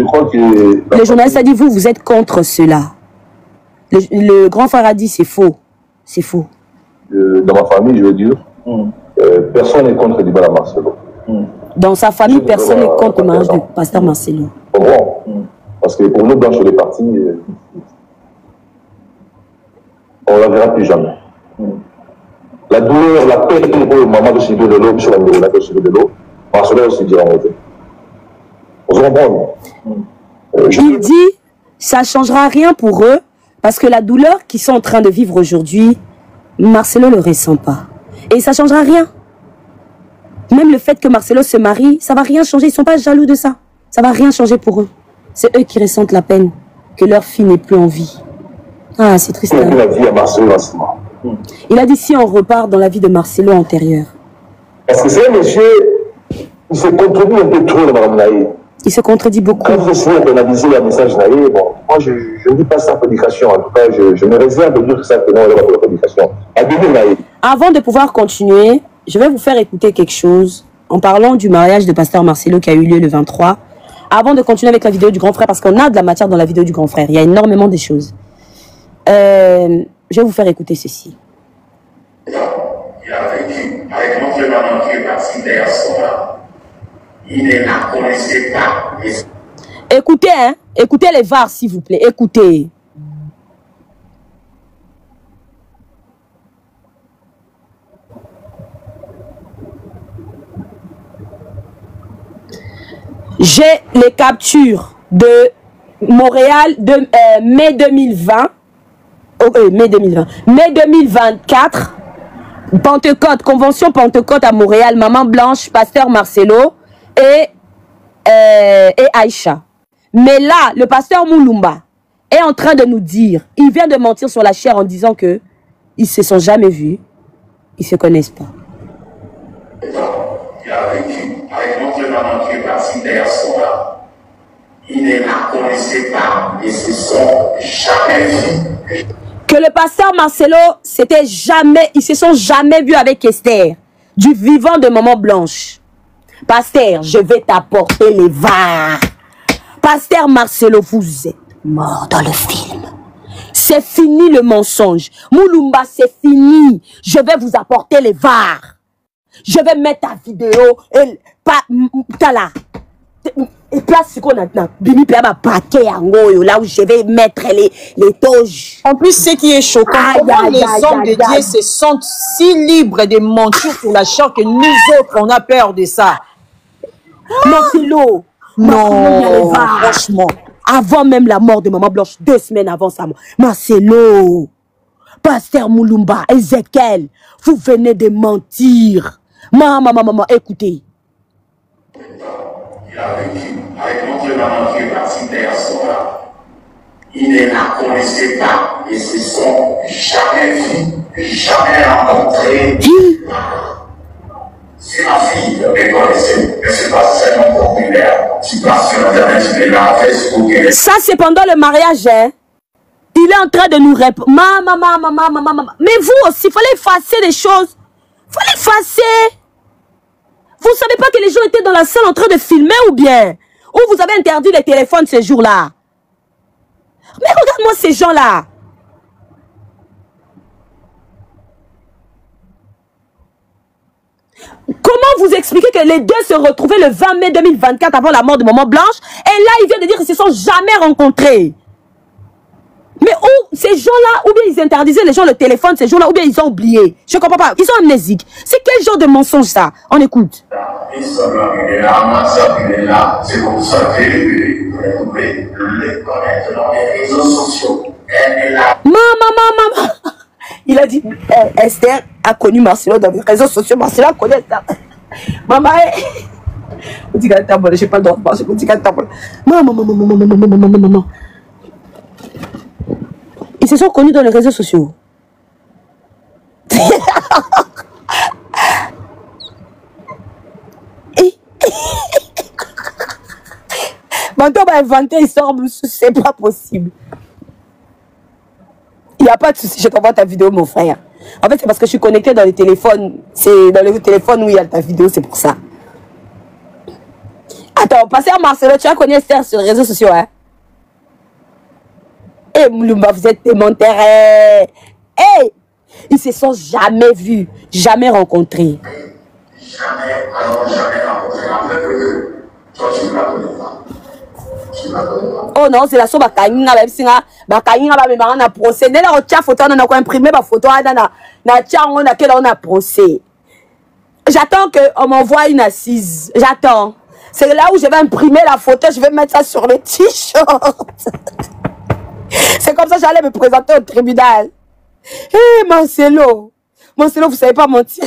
Speaker 3: crois que...
Speaker 1: Le journaliste a dit, vous êtes contre cela. Le grand frère a dit, c'est faux. C'est faux.
Speaker 3: Dans ma famille, je veux dire, personne n'est contre Dibala Marcelo.
Speaker 1: Dans sa famille, personne n'est contre le mariage de Pasteur Marcelo.
Speaker 3: comprends? Parce que pour nous, Blanche, elle est partie, on ne la verra plus jamais. La douleur, la peine pour le maman de Sylvie Delo, sur la maison de Sylvie Delo, Marcelo aussi dira en fait. On se comprend.
Speaker 1: Il dit, ça ne changera rien pour eux, parce que la douleur qu'ils sont en train de vivre aujourd'hui, Marcelo ne le ressent pas. Et ça ne changera rien. Même le fait que Marcelo se marie, ça ne va rien changer. Ils ne sont pas jaloux de ça. Ça ne va rien changer pour eux. C'est eux qui ressentent la peine que leur fille n'est plus en vie. Ah, c'est triste.
Speaker 3: Il a dit à Marcelo,
Speaker 1: il a dit si on repart dans la vie de Marcelo antérieure.
Speaker 3: Parce que c'est un monsieur, il se contredit un peu trop dans Mme Naïe.
Speaker 1: Il se contredit beaucoup.
Speaker 3: Quand vous essayez d'analyser le message Naïe, bon, moi je ne dis pas ça en prédication. En tout cas, je me réserve de dire que ça que non, pour la prédication.
Speaker 1: Avant de pouvoir continuer, je vais vous faire écouter quelque chose en parlant du mariage de Pasteur Marcelo qui a eu lieu le 23. Avant de continuer avec la vidéo du grand frère, parce qu'on a de la matière dans la vidéo du grand frère. Il y a énormément de choses. Je vais vous faire écouter ceci.
Speaker 4: Il a vécu avec notre maman qui est partie vers son. Il ne la connaissait pas.
Speaker 1: Écoutez, hein. Écoutez les VAR, s'il vous plaît. Écoutez. J'ai les captures de Montréal de mai 2020. Mai 2024. Pentecôte, convention Pentecôte à Montréal, Maman Blanche, Pasteur Marcelo et Aïcha. Mais là, le pasteur Moulumba est en train de nous dire, il vient de mentir sur la chair en disant que ils ne se sont jamais vus, ils ne se connaissent pas.
Speaker 4: Il a vécu avec notre maman qui est partie derrière son. Il ne la connaissait pas, ils se sont jamais vus.
Speaker 1: Que le pasteur Marcelo, ils se sont jamais vus avec Esther, du vivant de Maman Blanche. Pasteur, je vais t'apporter les VAR. Pasteur Marcelo, vous êtes mort dans le film. C'est fini le mensonge. Moulumba, c'est fini. Je vais vous apporter les VAR. Je vais mettre ta vidéo et pas là. Et place ce qu'on a bini ma paquet là où je vais mettre les toges.
Speaker 2: En plus, ce qui est choquant, comment les hommes de Dieu se sentent si libres de mentir sur la chair que nous autres, on a peur de ça.
Speaker 1: Marcelo.
Speaker 2: Non, franchement.
Speaker 1: Avant même la mort de Maman Blanche, 2 semaines avant sa mort. Marcelo, Pasteur Moulumba, Ezekiel, vous venez de mentir. Maman, écoutez.
Speaker 4: Il a vécu avec notre maman qui est partie derrière son. Il ne la connaissait pas, ils se sont jamais vus, jamais rencontrés. Si ma fille me connaissait, mais c'est pas seulement populaire. Tu passes sur Internet, tu mets là, Facebook.
Speaker 1: Ça, c'est pendant le mariage, hein. Il est en train de nous répondre. Maman. Mais vous aussi, il fallait effacer des choses. Il fallait effacer. Vous ne savez pas que les gens étaient dans la salle en train de filmer ou bien? Ou vous avez interdit les téléphones ces jours-là? Mais regarde-moi ces gens-là. Comment vous expliquez que les deux se retrouvaient le 20 mai 2024 avant la mort de Maman Blanche? Et là, il vient de dire qu'ils ne se sont jamais rencontrés. Mais où ces gens-là, ou bien ils interdisaient les gens le téléphone ces jours-là, ou bien ils ont oublié. Je ne comprends pas. Ils sont amnésiques. C'est quel genre de mensonge ça? On écoute.
Speaker 4: Ils sont là, il est là, Massa, il est là. C'est pour ça que vous pouvez les connaître dans les réseaux sociaux. Elle est là.
Speaker 1: Maman. Il a dit, Esther a connu Marcelo dans les réseaux sociaux. Marcelo a connu Esther. Maman, on dit qu'elle est abonnée. Je n'ai pas le droit de parler. On dit qu'elle est abonnée. Maman. Ils se sont connus dans les réseaux sociaux. Maintenant, on va inventer l'histoire, c'est pas possible. Il n'y a pas de souci, je t'envoie ta vidéo, mon frère. En fait, c'est parce que je suis connecté dans les téléphones. C'est dans le téléphone où il y a ta vidéo, c'est pour ça. Attends, Pasteur Marcelo, tu as connu Esther sur les réseaux sociaux, hein? Eh, Moulumba, vous êtes des menteurs. Eh, ils se sont jamais vus, jamais rencontrés.
Speaker 4: Jamais rencontré. En fait, toi, tu ne la connais pas.
Speaker 1: Oh non, c'est la so bakainga ba bisinga bakainga ba memanga na procès. Dès la tia photo na ko imprimer ba photo na tia on na quel on a procès. J'attends que on m'envoie une assise. J'attends. C'est là où je vais imprimer la photo, je vais mettre ça sur le t-shirt. C'est comme ça que j'allais me présenter au tribunal. Hé, Marcelo, vous savez pas mentir.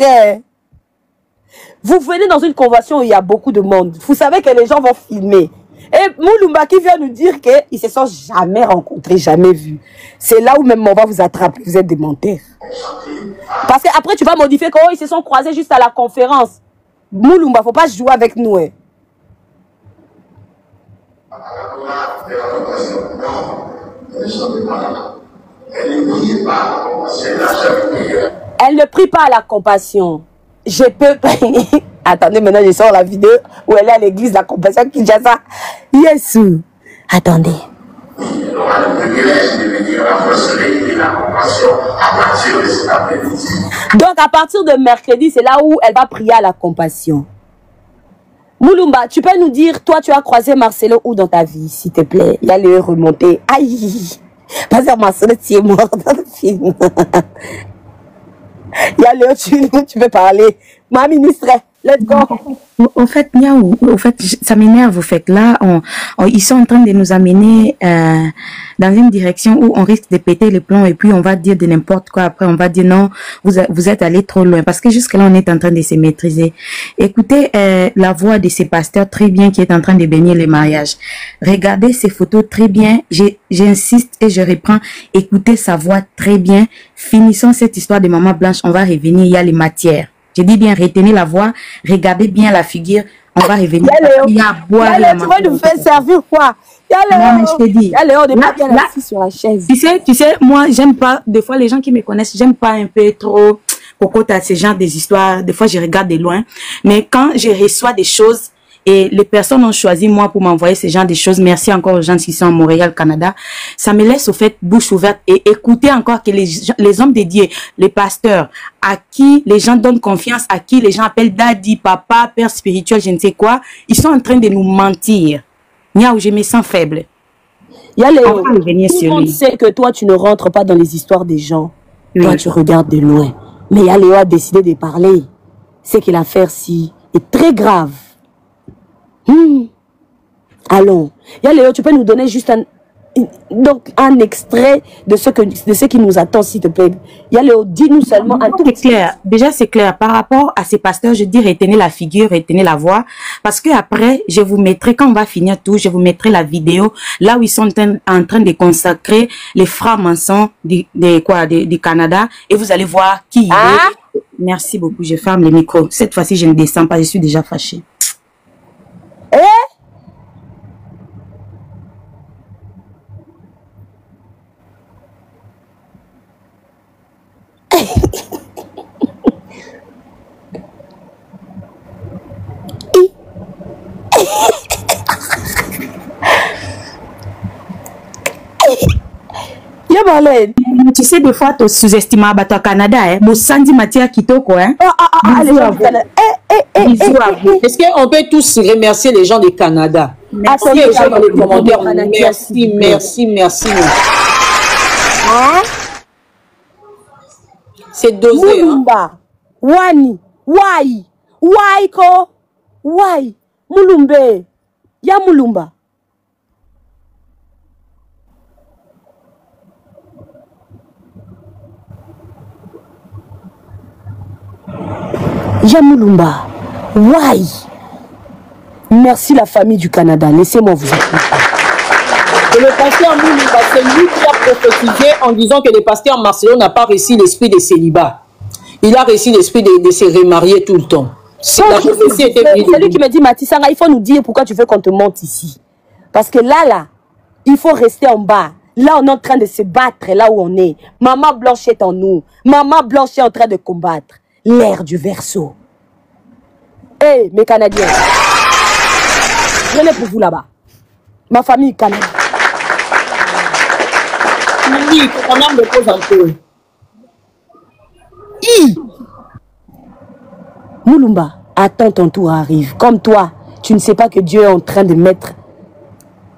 Speaker 1: Vous venez dans une convention où il y a beaucoup de monde. Vous savez que les gens vont filmer. Et Mulumba qui vient nous dire qu'ils ne se sont jamais rencontrés, jamais vus. C'est là où même on va vous attraper. Vous êtes des menteurs. Parce qu'après, tu vas modifier qu'ils se sont croisés juste à la conférence. Mulumba, il ne faut pas jouer avec nous. Hein. Elle ne prie pas à la compassion. Je peux pas. Attendez, maintenant je sors la vidéo où elle est à l'église, la compassion qui dit ça. Yesu. Attendez.
Speaker 4: Il aura le privilège de venir renforcer la compassion à partir de cet après-midi.
Speaker 1: Donc à partir de mercredi, c'est là où elle va prier à la compassion. Mulumba, tu peux nous dire, toi tu as croisé Marcelo où dans ta vie, s'il te plaît? Il y a les remonter. Aïe. Parce que Marcelo, tu es mort dans le film. Il y a Léo, tu veux parler. Ma ministre, let's go.
Speaker 5: Au fait, Niaou, ça m'énerve, au fait. Là, ils sont en train de nous amener dans une direction où on risque de péter les plombs et puis on va dire de n'importe quoi. Après, on va dire non, vous êtes allé trop loin. Parce que jusque-là, on est en train de se maîtriser. Écoutez la voix de ces pasteurs très bien qui est en train de bénir les mariages. Regardez ces photos très bien. J'insiste et je reprends. Écoutez sa voix très bien. Finissons cette histoire de Maman Blanche. On va revenir. Il y a les matières. Je dis bien, retenez la voix, regardez bien la figure, on va revenir.
Speaker 1: Il y a boire. Tu vas nous faire servir quoi?
Speaker 5: Non, mais je te dis.
Speaker 1: On n'est pas bien assis sur la chaise.
Speaker 5: Tu sais, moi, j'aime pas, des fois, les gens qui me connaissent, j'aime pas un peu trop cocotte à ce genre des histoires. Des fois, je regarde de loin. Mais quand je reçois des choses, et les personnes ont choisi moi pour m'envoyer ce genre de choses. Merci encore aux gens qui sont à Montréal, Canada. Ça me laisse au fait bouche ouverte et écouter encore que les hommes dédiés, les pasteurs, à qui les gens donnent confiance, à qui les gens appellent daddy, papa, père spirituel, je ne sais quoi, ils sont en train de nous mentir. Niaou, je me sens faible.
Speaker 1: Il y a tout le monde sait que toi, tu ne rentres pas dans les histoires des gens. Oui. Toi, tu regardes de loin. Mais Léo a décidé de parler. C'est que l'affaire-ci est très grave. Allons. Léo, tu peux nous donner juste un extrait de ce qui nous attend, s'il te plaît. Léo, dis-nous seulement un tout
Speaker 5: petit. C'est clair. Déjà, c'est clair. Par rapport à ces pasteurs, je dis retenez la figure, retenez la voix. Parce que après, je vous mettrai, quand on va finir tout, je vous mettrai la vidéo là où ils sont en train de consacrer les francs-maçons du Canada. Et vous allez voir qui il est. Merci beaucoup. Je ferme le micro. Cette fois-ci, je ne descends pas. Je suis déjà fâchée. Tu sais, des fois, tu sous-estimes au Canada, hein. Bon, Sandy Matia Kitoko, hein.
Speaker 2: Est-ce qu'on peut tous remercier les gens du Canada? Merci les gens dans les commentaires. Merci.
Speaker 1: Hein?
Speaker 2: C'est dosé.
Speaker 1: Mulumba, Wani, Wai, Mulumbe, ya Mulumba. Yamulumba, why? Merci la famille du Canada, laissez-moi vous écouter.
Speaker 2: Et le pasteur Mulumba, c'est lui qui a prophétisé en disant que le pasteur Marcelo n'a pas réussi l'esprit de célibat. Il a réussi l'esprit de se remarier tout le temps.
Speaker 1: C'est lui qui me dit, Matisanga, il faut nous dire pourquoi tu veux qu'on te monte ici. Parce que là, il faut rester en bas. Là, on est en train de se battre, là où on est. Maman Blanche est en nous. Maman Blanche est en train de combattre. L'air du verseau. Hé, mes Canadiens. Venez pour vous là-bas. Ma famille canadienne.
Speaker 2: Oui, quand même me pose un peu.
Speaker 1: Mulumba, attends ton tour arrive. Comme toi, tu ne sais pas que Dieu est en train de mettre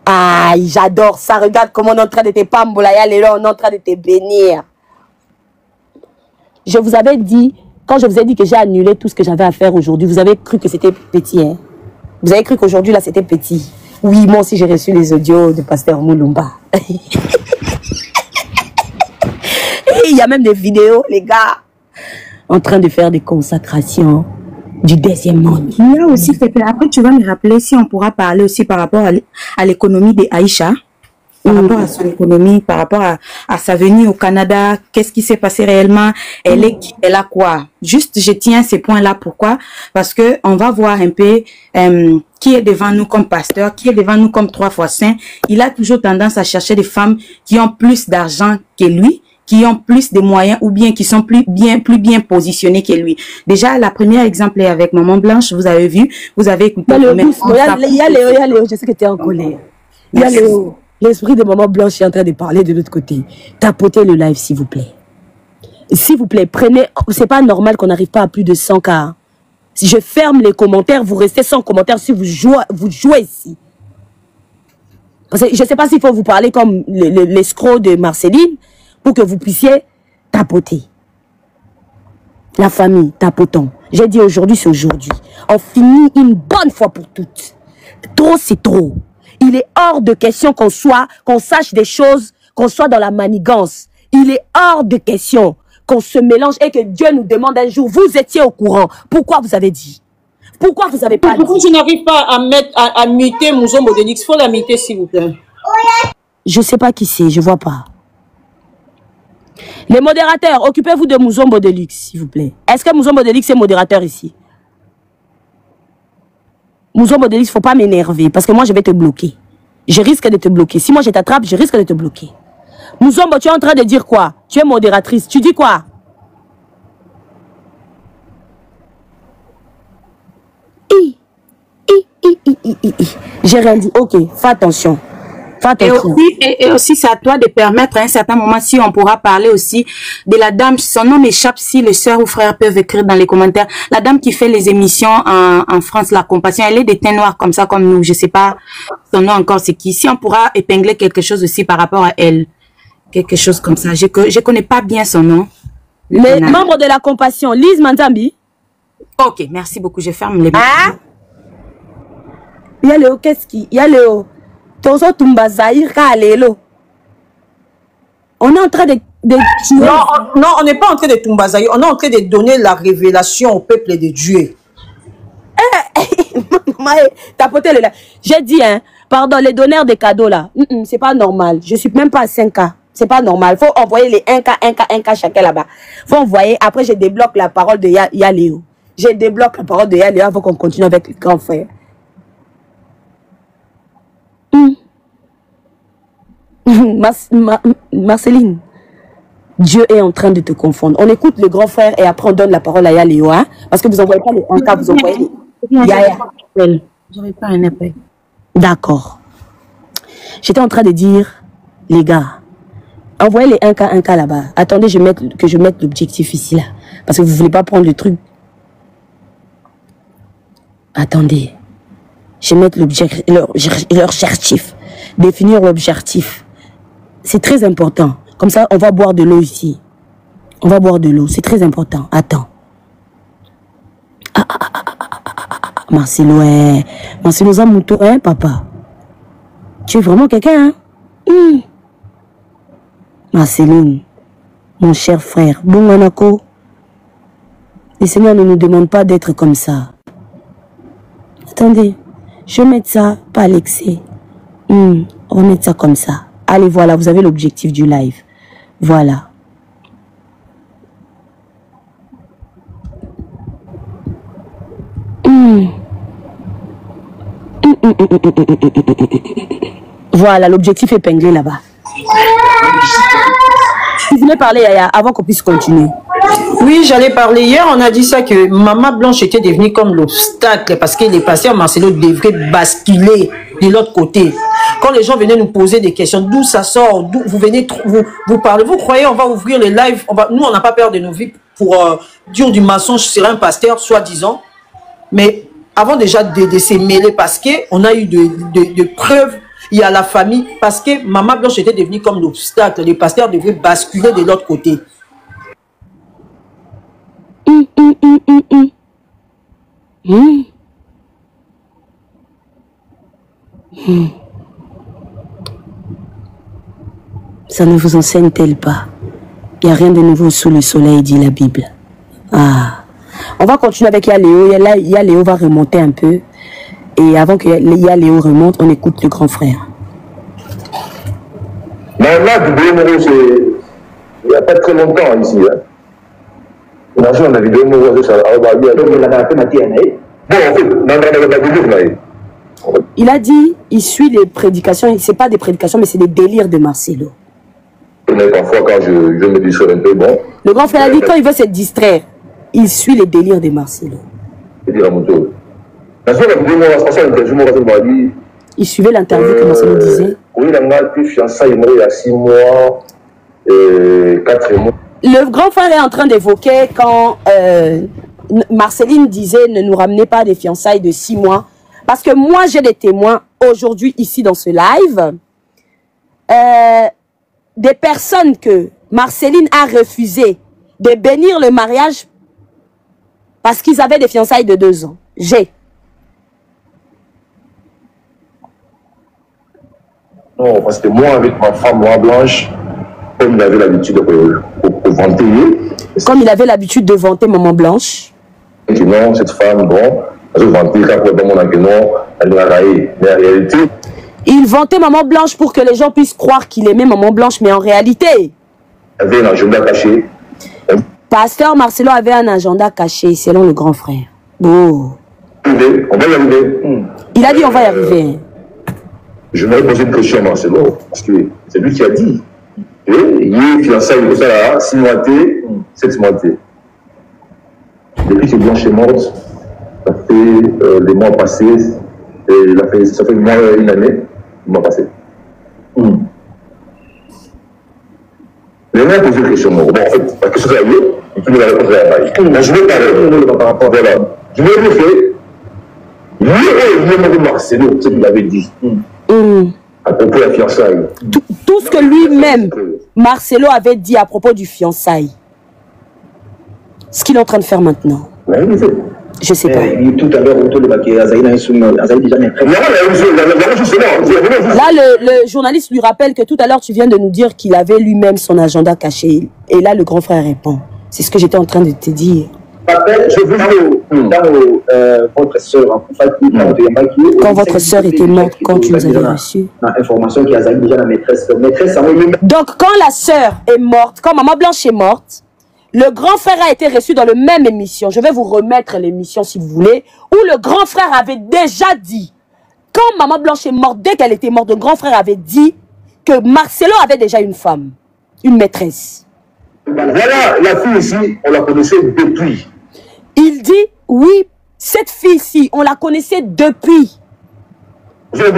Speaker 1: Aïe, j'adore ça. Regarde comment on est en train de te pambolaya, les on est en train de te bénir. Je vous avais dit, quand je vous ai dit que j'ai annulé tout ce que j'avais à faire aujourd'hui, vous avez cru que c'était petit, hein? Vous avez cru qu'aujourd'hui, là, c'était petit. Oui, moi aussi, j'ai reçu les audios de Pasteur Moulumba. Il y a même des vidéos, les gars, en train de faire des consacrations du deuxième monde.
Speaker 5: Il y a aussi, après tu vas me rappeler si on pourra parler aussi par rapport à l'économie d'Aïcha, par rapport à son économie, par rapport à sa venue au Canada, qu'est-ce qui s'est passé réellement, elle a quoi. Juste, je tiens ces points-là, pourquoi? Parce que on va voir un peu qui est devant nous comme pasteur, qui est devant nous comme 3 fois saint. Il a toujours tendance à chercher des femmes qui ont plus d'argent que lui, qui ont plus de moyens ou bien qui sont plus bien positionnés que lui. Déjà, la première exemple est avec Maman Blanche, vous avez vu, vous avez écouté.
Speaker 1: Il y a Léo, je sais que tu es en colère. Il y a Léo. L'esprit de Maman Blanche est en train de parler de l'autre côté. Tapotez le live, s'il vous plaît. S'il vous plaît, prenez... C'est pas normal qu'on n'arrive pas à plus de 100 cas. Si je ferme les commentaires, vous restez sans commentaires si vous jouez ici. Parce que je ne sais pas s'il faut vous parler comme l'escroc de Marceline pour que vous puissiez tapoter. La famille, tapotons. J'ai dit aujourd'hui, c'est aujourd'hui. On finit une bonne fois pour toutes. Trop, c'est trop. Il est hors de question qu'on sache des choses, qu'on soit dans la manigance. Il est hors de question qu'on se mélange et que Dieu nous demande un jour, vous étiez au courant. Pourquoi vous avez dit? Pourquoi vous n'avez pas dit?
Speaker 2: Pourquoi je n'arrive pas à muter Mouzombo Delix? Il faut la muter, s'il vous plaît.
Speaker 1: Je ne sais pas qui c'est, je ne vois pas. Les modérateurs, occupez-vous de Mouzombo Delix, s'il vous plaît. Est-ce que Mouzombo Delix est modérateur ici? Mouzombo Delix, il ne faut pas m'énerver parce que moi, je vais te bloquer. Je risque de te bloquer. Si moi, je t'attrape, je risque de te bloquer. Mouzombo, tu es en train de dire quoi? Tu es modératrice. Tu dis quoi? J'ai rien dit. Ok, fais attention.
Speaker 5: Et aussi, c'est à toi de permettre à un certain moment, si on pourra parler aussi de la dame, son nom m'échappe, si les sœurs ou frères peuvent écrire dans les commentaires, la dame qui fait les émissions en France, La Compassion, elle est des teints noirs comme ça, comme nous, je sais pas son nom encore, c'est qui. Si on pourra épingler quelque chose aussi par rapport à elle, quelque chose comme ça, je connais pas bien son nom.
Speaker 1: Les membres de La Compassion, Lise Manzambi.
Speaker 5: Ok, merci beaucoup, je ferme les mots.
Speaker 1: Ah? Il y a Léo, qu'est-ce qui... Il y a Léo. On est en train de
Speaker 2: non, on n'est pas en train de Tumbazaï. On est en train de donner la révélation au peuple de Dieu.
Speaker 1: Tapotez le là. J'ai dit, hein, pardon, les donneurs de cadeaux là, c'est pas normal. Je suis même pas à 5K. C'est pas normal. Faut envoyer les 1K chacun là-bas. Faut envoyer. Après, je débloque la parole de Yaléo. Je débloque la parole de Yaléo avant qu'on continue avec le grand frère. Marceline, Dieu est en train de te confondre. On écoute le grand frère et après on donne la parole à Yaléo, hein? Parce que vous n'envoyez pas les 1K, vous envoyez les Yaya.
Speaker 5: J'avais pas un appel.
Speaker 1: D'accord. J'étais en train de dire, les gars, envoyez les 1K là-bas. Attendez, que je mette l'objectif ici là. Parce que vous ne voulez pas prendre le truc. Attendez. Je vais mettre l'objectif. Définir l'objectif. C'est très important. Comme ça, on va boire de l'eau ici. On va boire de l'eau. C'est très important. Attends. Marcelo, Marcelo Zamouto, hein, papa? Tu es vraiment quelqu'un, hein? Marceline, mon cher frère, bon Monaco, le Seigneur ne nous demande pas d'être comme ça. Attendez, je vais mettre ça, pas l'excès. On va mettre ça comme ça. Allez, voilà, vous avez l'objectif du live. Voilà. Voilà, l'objectif épinglé là-bas. Vous venez parler, Yaya, avant qu'on puisse continuer.
Speaker 2: Oui, j'allais parler. Hier, on a dit ça que Maman Blanche était devenue comme l'obstacle parce que les pasteurs Marcelo devraient basculer de l'autre côté. Quand les gens venaient nous poser des questions, d'où ça sort, d'où vous venez, vous parlez, vous croyez, on va ouvrir les lives, nous, on n'a pas peur de nos vies pour dire du mensonge sur un pasteur, soi-disant. Mais avant déjà de se mêler parce qu'on a eu de preuves il y a la famille, parce que Maman Blanche était devenue comme l'obstacle. Les pasteurs devaient basculer de l'autre côté.
Speaker 1: Ça ne vous enseigne-t-elle pas? Il n'y a rien de nouveau sous le soleil, dit la Bible. Ah. On va continuer avec Yaléo. Yaléo va remonter un peu. Et avant que Yaléo remonte, on écoute le grand frère.
Speaker 3: Mais là, du Bémoro, il n'y a pas très longtemps ici. Hein. On a la vidéo,
Speaker 1: il a dit, il suit les prédications, ce n'est pas des prédications, mais c'est des délires de Marcelo.
Speaker 3: Mais parfois, quand je me distrais un peu, bon.
Speaker 1: Le grand frère a dit, quand il veut se distraire, il suit les délires de Marcelo. Il suivait l'interview que Marcelo disait.
Speaker 3: Oui, il a été fiançailles il y a 6 mois, 4 mois.
Speaker 1: Le grand frère est en train d'évoquer quand Marceline disait ne nous ramenez pas des fiançailles de 6 mois. Parce que moi, j'ai des témoins aujourd'hui ici dans ce live. Des personnes que Marceline a refusé de bénir le mariage parce qu'ils avaient des fiançailles de 2 ans.
Speaker 3: Non, parce que moi, avec ma femme, moi blanche, comme il avait l'habitude de vanter.
Speaker 1: Comme il avait l'habitude de vanter Maman Blanche.
Speaker 3: Et que non, cette femme, bon, elle vantait quand mon non, elle m'a raillé. Mais en réalité.
Speaker 1: Il vantait Maman Blanche pour que les gens puissent croire qu'il aimait Maman Blanche, mais en réalité.
Speaker 3: Il avait un agenda caché.
Speaker 1: Pasteur Marcelo avait un agenda caché, selon le grand frère. Oh.
Speaker 3: On va y arriver.
Speaker 1: Il a dit on va y arriver.
Speaker 3: Je vais poser une question à Marcelo, parce que c'est lui qui a dit. Et il est fiancé avec ça, 6 mois, 7 mois. Depuis que Blanche est morte, ça fait des mois passés, et ça fait une année, il m'a passé. Mais moi, poser une question. Bon, en fait, la question c'est liée, et puis la réponse est la base. Je vais parler par rapport à là. Je vais le faire. Lui et Marcelo, ce qu'il avait dit. À propos de la fiançaille.
Speaker 1: Tout ce que lui-même, Marcelo avait dit à propos du fiançaille. Ce qu'il est en train de faire maintenant.
Speaker 3: Oui,
Speaker 1: je sais pas.
Speaker 6: Tout à l'heure, autour de la
Speaker 1: là, le journaliste lui rappelle que tout à l'heure, tu viens de nous dire qu'il avait lui-même son agenda caché. Et là, le grand frère répond. C'est ce que j'étais en train de te dire.
Speaker 6: Je veux dans votre soeur,
Speaker 1: quand votre soeur était morte, quand tu nous avais reçu.
Speaker 6: Information qui a déjà la maîtresse.
Speaker 1: Donc, quand la soeur est morte, quand Maman Blanche est morte, le grand frère a été reçu dans la même émission. Je vais vous remettre l'émission si vous voulez, où le grand frère avait déjà dit, quand Maman Blanche est morte, dès qu'elle était morte, le grand frère avait dit que Marcelo avait déjà une femme, une maîtresse.
Speaker 3: Voilà, la fille ici, on la connaissait depuis.
Speaker 1: Il dit, oui, cette fille-ci, on la connaissait depuis.
Speaker 3: Depuis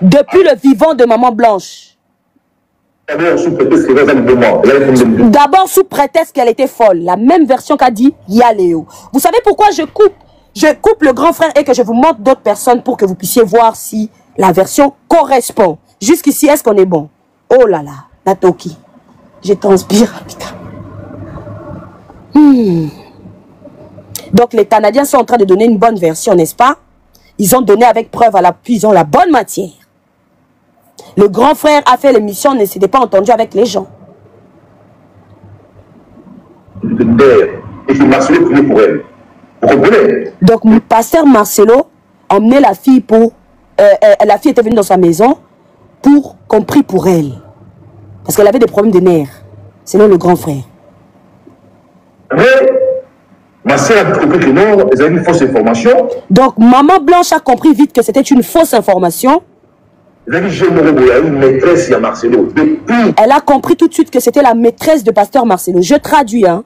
Speaker 1: Depuis le vivant de Maman Blanche. D'abord sous prétexte qu'elle était folle. La même version qu'a dit Yaléo. Vous savez pourquoi je coupe le grand frère et que je vous montre d'autres personnes pour que vous puissiez voir si la version correspond. Jusqu'ici, est-ce qu'on est bon? Oh là là, la Toki. Je transpire, putain. Donc les Canadiens sont en train de donner une bonne version, n'est-ce pas? Ils ont donné avec preuve à l'appui, ils ont la bonne matière. Le grand frère a fait l'émission, ne s'était pas entendu avec les gens.
Speaker 3: Et c'est Marcelo qui est pour elle. Vous comprenez?
Speaker 1: Donc, le pasteur Marcelo emmenait la fille pour... la fille était venue dans sa maison pour qu'on prie pour elle. Parce qu'elle avait des problèmes de nerfs. Selon le grand frère.
Speaker 3: Mais, ma soeur a compris que non, elle avait une fausse information.
Speaker 1: Donc, Maman Blanche a compris vite que c'était une fausse information.
Speaker 3: Elle a dit, j'ai une maîtresse, il y a Marcelo. Depuis...
Speaker 1: Elle a compris tout de suite que c'était la maîtresse de pasteur Marcelo. Je traduis, hein.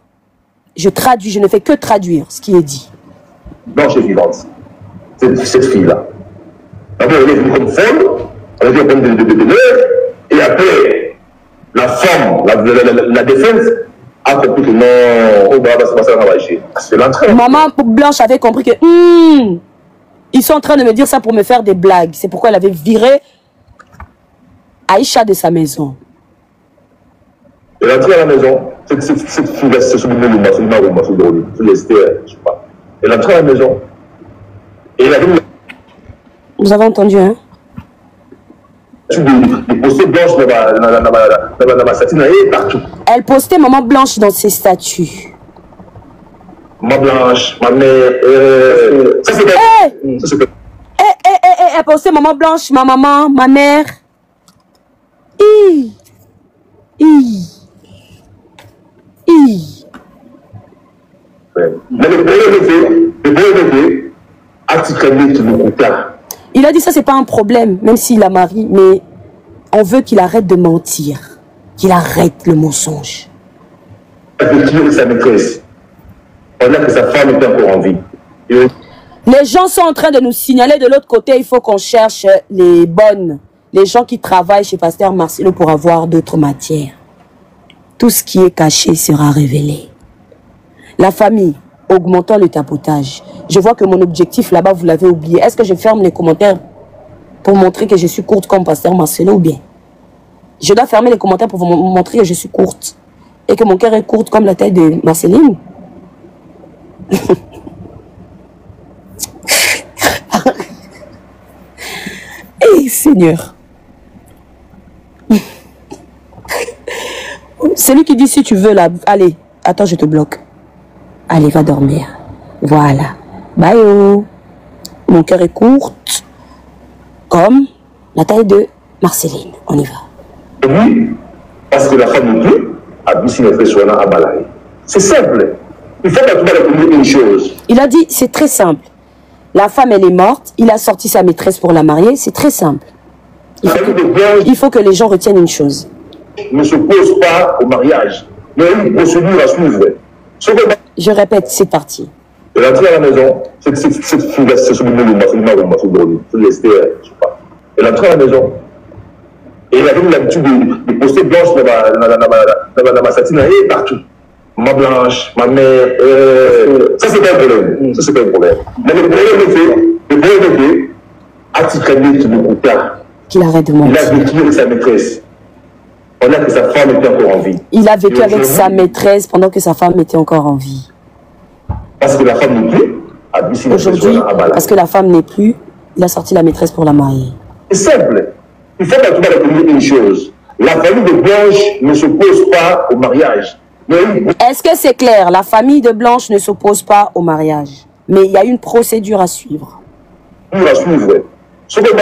Speaker 1: Je traduis, je ne fais que traduire ce qui est dit.
Speaker 3: Blanche est vivante. Cette fille-là. D'abord, elle est venue comme folle, elle a dit un problème de nerfs, et après, la femme, la défense, a compris que non, on va se passer à Ravaché. C'est l'entrée.
Speaker 1: Maman Blanche avait compris que, Ils sont en train de me dire ça pour me faire des blagues. C'est pourquoi elle avait viré Aïcha de sa maison.
Speaker 3: Elle est entrée à la maison. Cette fille-là, c'est sur le nom de Masouma ou Masoudori. Je sais pas. Elle est entrée à la maison. Et elle avait...
Speaker 1: Vous avez entendu, hein?
Speaker 3: Des posters blanches dans ma satine et partout.
Speaker 1: Elle postait maman blanche dans ses statuts.
Speaker 3: Ma blanche, ma mère, ça c'est
Speaker 1: elle postait maman blanche, ma maman, ma mère.
Speaker 3: Mais le bébé a tiré qui nous coûte.
Speaker 1: Il a dit ça c'est pas un problème, même s'il a marié, mais on veut qu'il arrête de mentir, qu'il arrête le mensonge.
Speaker 3: Il veut tuer sa maîtresse. Pendant que sa femme est encore en vie.
Speaker 1: Les gens sont en train de nous signaler de l'autre côté, il faut qu'on cherche les bonnes, les gens qui travaillent chez Pasteur Marcelo pour avoir d'autres matières. Tout ce qui est caché sera révélé. La famille, augmentons le tapotage. Je vois que mon objectif là-bas, vous l'avez oublié. Est-ce que je ferme les commentaires pour montrer que je suis courte comme Pasteur Marcelo ou bien? Je dois fermer les commentaires pour vous montrer que je suis courte. Et que mon cœur est courte comme la taille de Marceline. Hey, Seigneur. Celui qui dit si tu veux là, allez, attends, je te bloque. Allez, va dormir. Voilà. Bye oh. Mon cœur est courte comme la taille de Marceline. On y va.
Speaker 3: Oui, parce que la femme n'est plus à Bissine-Fessoana à Balaï. C'est simple. Il faut que une chose.
Speaker 1: Il a dit, c'est très simple. La femme, elle est morte. Il a sorti sa maîtresse pour la marier. C'est très simple. Il faut que les gens retiennent une chose.
Speaker 3: Ne se pose pas au mariage. Il y a une procédure à suivre.
Speaker 1: Je répète, c'est parti.
Speaker 3: Elle est entrée à la maison. Cette fille-là, c'est sur le nom de Masouma ou Masoudori. Je sais pas. Elle est entrée à la maison. Et elle avait l'habitude de poster blanche dans ma satine et partout. Ma blanche, ma mère, ça c'est pas un problème. Ça c'est pas un problème. Mais le problème a tiré qui nous coûta.
Speaker 1: Qu'il arrête de mentir.
Speaker 3: Il a vécu avec sa maîtresse pendant que sa femme était encore en vie.
Speaker 1: Il a vécu avec sa maîtresse pendant que sa femme était encore en vie.
Speaker 3: Parce que la femme n'est plus à Bissine.
Speaker 1: Aujourd'hui, parce que la femme n'est plus, il a sorti la maîtresse pour la marier.
Speaker 3: C'est simple. Il faut que tu vas reconnaître une chose. La famille de Blanche ne s'oppose pas au mariage.
Speaker 1: Est-ce que c'est clair? La famille de Blanche ne s'oppose pas au mariage. Mais il y a une procédure à suivre.
Speaker 3: À suivre. Ce que